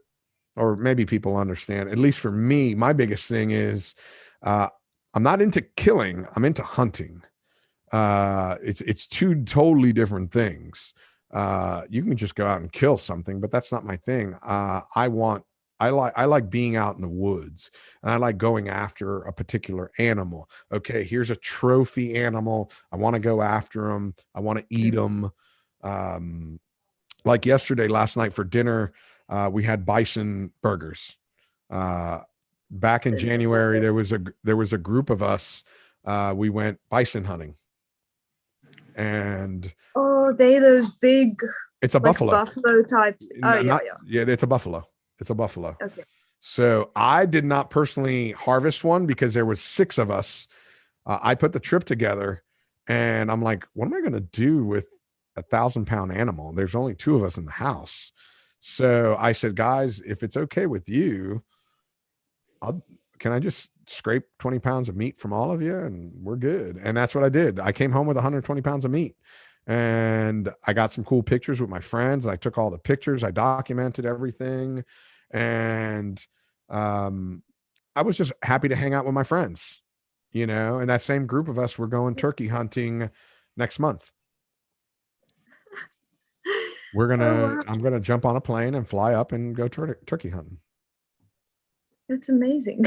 or maybe people understand, at least for me, my biggest thing is I'm not into killing, I'm into hunting. It's 2 totally different things. You can just go out and kill something, but that's not my thing. I like being out in the woods, and I like going after a particular animal. Okay, here's a trophy animal. I want to go after them. I want to eat them. Like last night for dinner, we had bison burgers. Back in January, there was a group of us. We went bison hunting. And they those big. It's a buffalo types. Yeah, it's a buffalo. It's a buffalo. Okay. So I did not personally harvest one because there was 6 of us. I put the trip together, and I'm like, what am I going to do with a 1,000-pound animal? There's only 2 of us in the house. So I said, guys, if it's okay with you, can I just scrape 20 pounds of meat from all of you, and we're good. And that's what I did. I came home with 120 pounds of meat, and I got some cool pictures with my friends. I took all the pictures. I documented everything. And I was just happy to hang out with my friends, and that same group of us, we're going turkey hunting next month. I'm going to jump on a plane and fly up and go turkey hunting. It's amazing.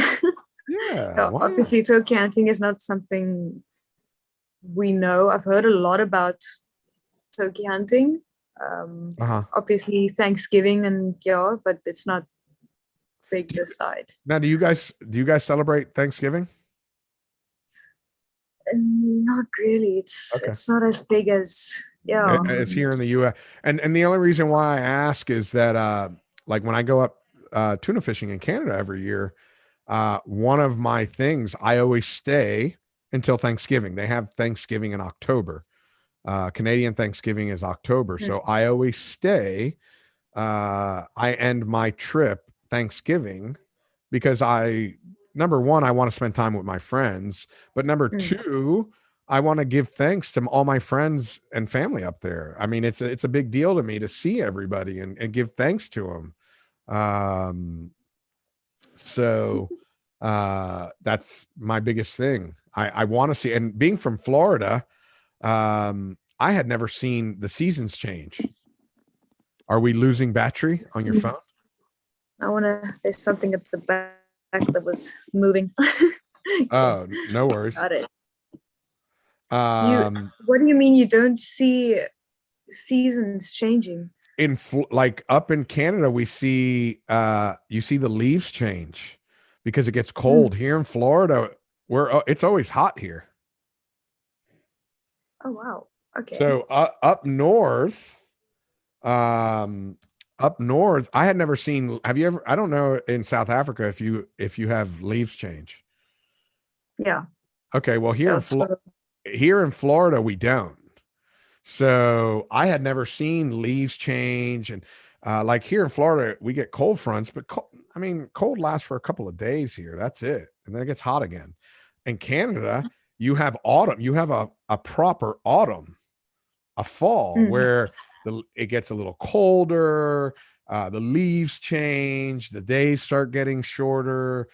Yeah, Yeah, why not? obviously, turkey hunting is not something we know. I've heard a lot about turkey hunting. Uh-huh. Obviously, Thanksgiving and yeah, but it's not big Do you, this side. now, do you guys celebrate Thanksgiving? Not really. It's Okay. it's not as big as yeah. It's here in the US. And the only reason why I ask is that like when I go up tuna fishing in Canada every year, one of my things I always stay until Thanksgiving. They have Thanksgiving in October. Canadian Thanksgiving is October. Mm, So I always stay. I end my trip Thanksgiving because number one, I want to spend time with my friends, but number mm. two, I want to give thanks to all my friends and family up there. I mean, it's a big deal to me to see everybody and give thanks to them. So that's my biggest thing. I want to see, and being from Florida, I had never seen the seasons change. Are we losing battery on your phone? I wanna. There's something at the back that was moving. Okay, Oh, no worries. got it. You. Um, What do you mean you don't see seasons changing? like up in Canada, we see you see the leaves change because it gets Mm. cold. Here in Florida, it's always hot here. Oh wow. Okay. So um, up north, I had never seen. Have you ever? I don't know in South Africa if you have leaves change. Yeah. Okay, well Yeah. So here in Florida we don't. So I had never seen leaves change, and like here in Florida we get cold fronts, but I mean cold lasts for a couple of days here. That's it, and then it gets hot again. In Canada, you have autumn. You have a proper autumn, a fall mm, where it gets a little colder. The leaves change. The days start getting shorter,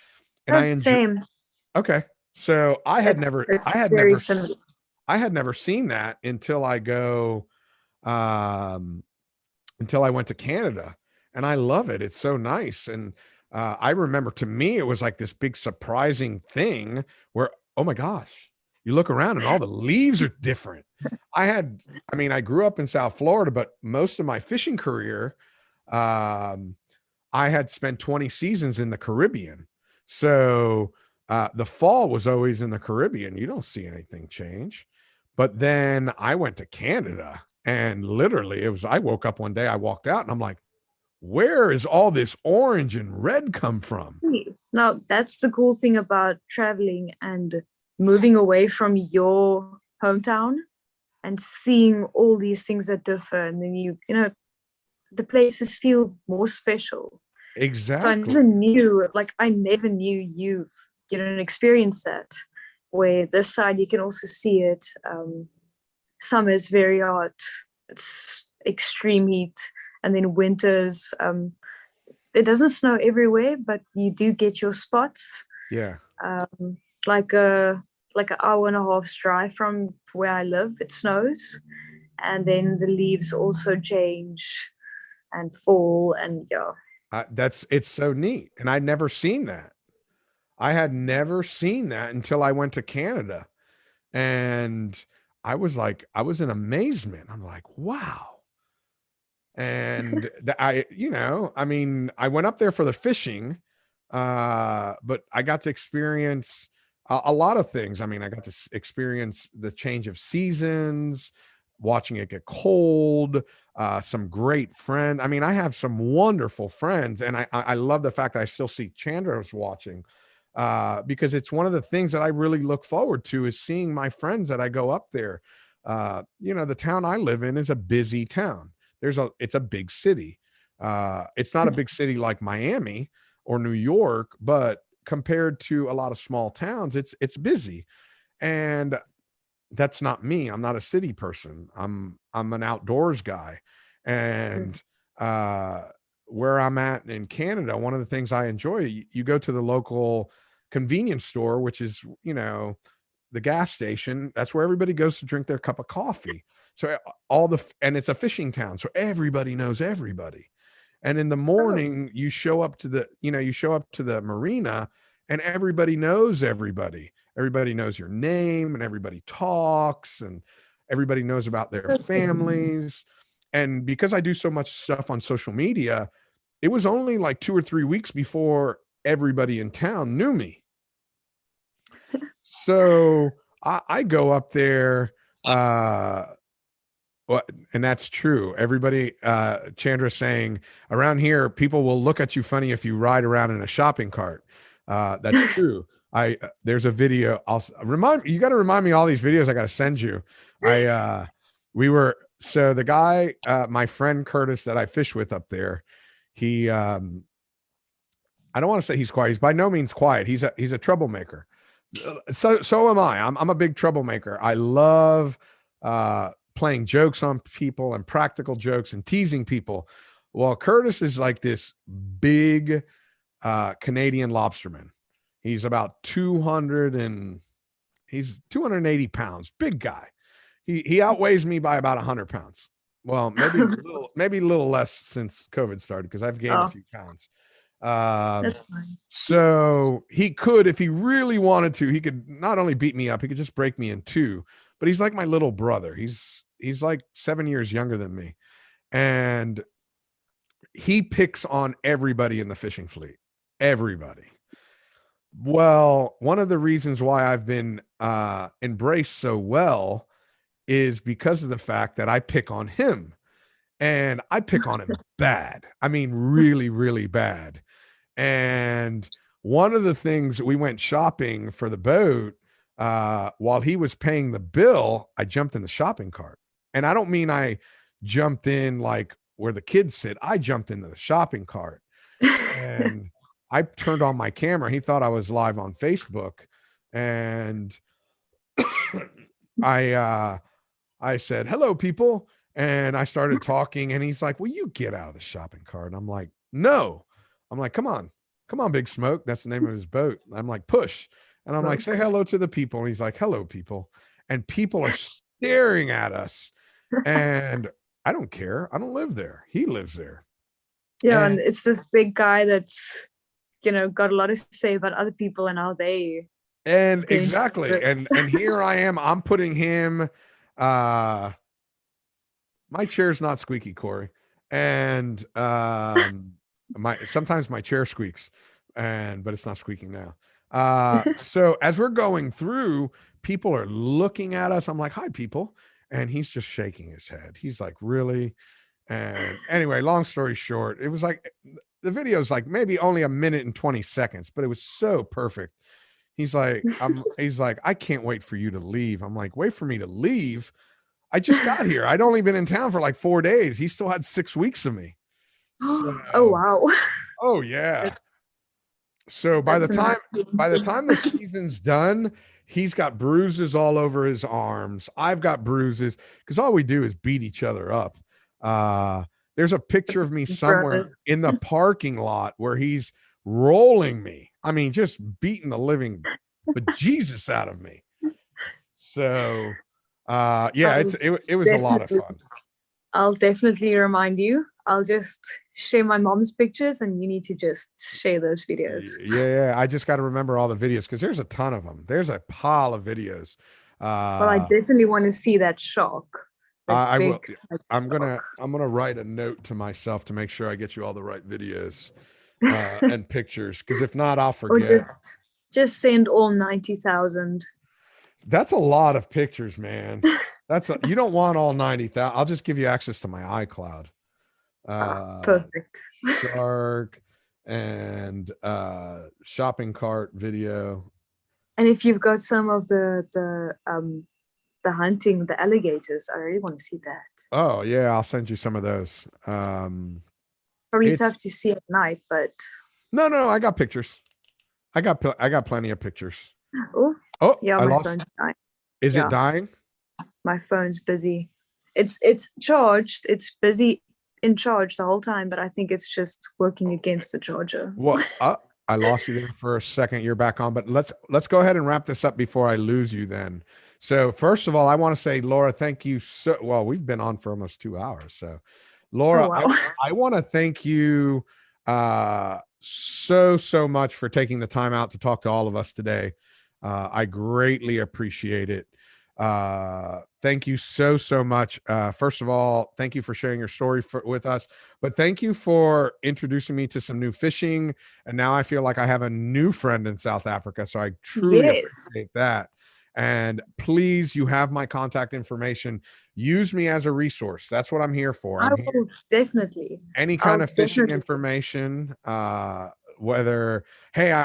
and I enjoy. same. Okay, so I had It's never, I it's had very never, similar. I had never seen that um, until I went to Canada, and I love it. It's so nice, and I remember to me it was like this big surprising thing where oh my gosh, you look around and all the leaves are different. I mean, I grew up in South Florida, but most of my fishing career, um, I had spent 20 seasons in the Caribbean. So the fall was always in the Caribbean. You don't see anything change. But then I went to Canada and literally I woke up one day, I walked out and I'm like, where is all this orange and red come from? Now, that's the cool thing about traveling and moving away from your hometown and seeing all these things that differ. And then the places feel more special. So Exactly. I never knew you didn't experience that. Where this side, you can also see it. Summer is very hot, it's extreme heat. And then winters, it doesn't snow everywhere, but you do get your spots. Yeah. Um, like a like an hour and a half's drive from where I live, it snows, and then the leaves also change and fall, and yeah. It's so neat. And I'd never seen that. I had never seen that until I went to Canada. And I was in amazement. I'm like, wow. And I mean, I went up there for the fishing, but I got to experience a lot of things. I mean, I got to experience the change of seasons, watching it get cold, some great friends. I mean, I have some wonderful friends, and I love the fact that I still see Chandler's watching, because it's one of the things that I really look forward to is seeing my friends that I go up there. The town I live in is a busy town. It's a big city. It's not a big city like Miami or New York, but compared to a lot of small towns, it's busy. And that's not me. I'm not a city person. I'm an outdoors guy. And uh where I'm at in Canada, one of the things I enjoy, you go to the local convenience store, which is, the gas station. That's where everybody goes to drink their cup of coffee. So and it's a fishing town, so everybody knows everybody. And in the morning, you show up to the marina, and everybody knows everybody. Everybody knows your name, and everybody talks, and everybody knows about their families. And because I do so much stuff on social media, it was only like 2 or 3 weeks before everybody in town knew me. So I go up there, and that's true. Everybody, Chandra's saying around here, people will look at you funny if you ride around in a shopping cart. That's true. There's a video. You got to remind me all these videos I got to send you. So the guy, my friend Curtis that I fish with up there, he, I don't want to say he's quiet. He's by no means quiet. He's a troublemaker. So am I. I'm a big troublemaker. I love, playing jokes on people and practical jokes and teasing people. Well, Curtis is like this big Canadian lobsterman. He's about 280 pounds, big guy. He outweighs me by about 100 pounds. Well, maybe a little less since COVID started, because I've gained a few pounds. That's fine. So he could, if he really wanted to, he could not only beat me up, he could just break me in two. But he's like my little brother. He's like 7 years younger than me. And he picks on everybody in the fishing fleet. Everybody. Well, one of the reasons why I've been embraced so well is because of the fact that I pick on him. And I pick on him bad. I mean, really, really bad. And one of the things, we went shopping for the boat, while he was paying the bill, I jumped in the shopping cart. And I don't mean I jumped in like where the kids sit. I jumped into the shopping cart, and I turned on my camera. He thought I was live on Facebook. And I said, "Hello, people." And I started talking, and he's like, "Will you get out of the shopping cart?" And I'm like, "No." I'm like, come on, Big Smoke. That's the name of his boat. I'm like, "Push." And I'm like, "Say hello to the people." And he's like, "Hello, people." And people are staring at us. And I don't care. I don't live there. He lives there. Yeah, and it's this big guy that's, got a lot to say about other people and how they. And exactly. And here I am. I'm putting him. My chair's not squeaky, Corey. And sometimes my chair squeaks, but it's not squeaking now. So as we're going through, people are looking at us. I'm like, "Hi, people." And he's just shaking his head. He's like, "Really?" And anyway, long story short, it was like, the video's like maybe only 1 minute and 20 seconds, but it was so perfect. He's like, "I can't wait for you to leave." I'm like, "Wait for me to leave? I just got here. I'd only been in town for like 4 days. He still had 6 weeks of me." So, oh, wow. Oh yeah. So by the time the season's done, he's got bruises all over his arms. I've got bruises, because all we do is beat each other up. There's a picture of me somewhere in the parking lot where he's rolling me. I mean, just beating the living bejesus out of me. So yeah, it was a lot of fun. I'll definitely remind you. I'll just share my mom's pictures, and you need to just share those videos. Yeah. I just got to remember all the videos, because there's a ton of them. There's a pile of videos. Well, I definitely want to see that shark. I will. I'm gonna write a note to myself to make sure I get you all the right videos and pictures, because if not, I'll forget. Or just send all 90,000. That's a lot of pictures, man. You don't want all 90,000. I'll just give you access to my iCloud. Perfect. Shark and shopping cart video. And if you've got some of the hunting, the alligators, I really want to see that. Oh yeah, I'll send you some of those. Probably tough to see at night, but no, I got pictures. I got plenty of pictures. Oh yeah, my phone's dying. Is it dying? My phone's busy. It's charged. It's busy in charge the whole time, but I think it's just working against the charger. Well, I lost you there for a second. You're back on, but let's go ahead and wrap this up before I lose you then. So first of all, I want to say, Laura, thank you. Well, we've been on for almost 2 hours. So Laura, Oh wow. I want to thank you so much for taking the time out to talk to all of us today. I greatly appreciate it. Thank you so much. First of all, thank you for sharing your story with us, but thank you for introducing me to some new fishing. And now I feel like I have a new friend in South Africa. So I truly Yes. appreciate that. And please, you have my contact information. Use me as a resource. That's what I'm here for. I I'm here. will definitely. Any kind I'll of fishing definitely. information, whether, hey,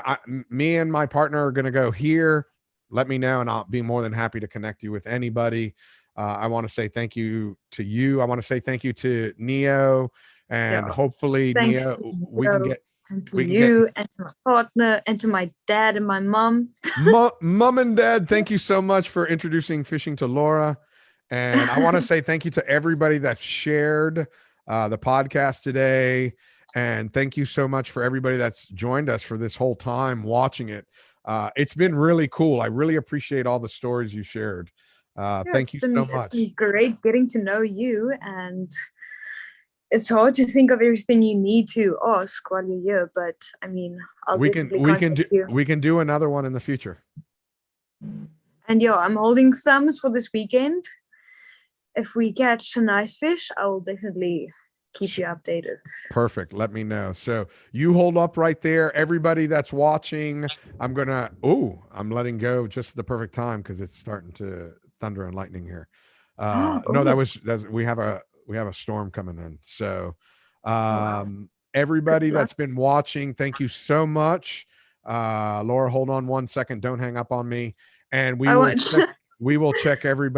me and my partner are going to go here, let me know and I'll be more than happy to connect you with anybody. I want to say thank you to you. I want to say thank you to Neo, and Yeah. hopefully Thanks Neo, to we can you get, and to we can get you and to my partner and to my dad and my mom. mom and dad. Thank you so much for introducing fishing to Laura. And I want to say thank you to everybody that shared the podcast today. And thank you so much for everybody that's joined us for this whole time watching it. It's been really cool. I really appreciate all the stories you shared. Yeah, Thank you so it's much. been great getting to know you, and it's hard to think of everything you need to ask while you're here, but I mean, I'll definitely contact you. We can do another one in the future. And yeah, I'm holding thumbs for this weekend. If we catch a nice fish, I will definitely keep you updated. Perfect. Let me know. So you hold up right there. Everybody that's watching, I'm letting go just at the perfect time because it's starting to thunder and lightning here. No, Oh, we have a storm coming in. So wow. everybody Good luck. that's been watching, thank you so much. Laura, hold on one second. Don't hang up on me. And I won't. we will check everybody.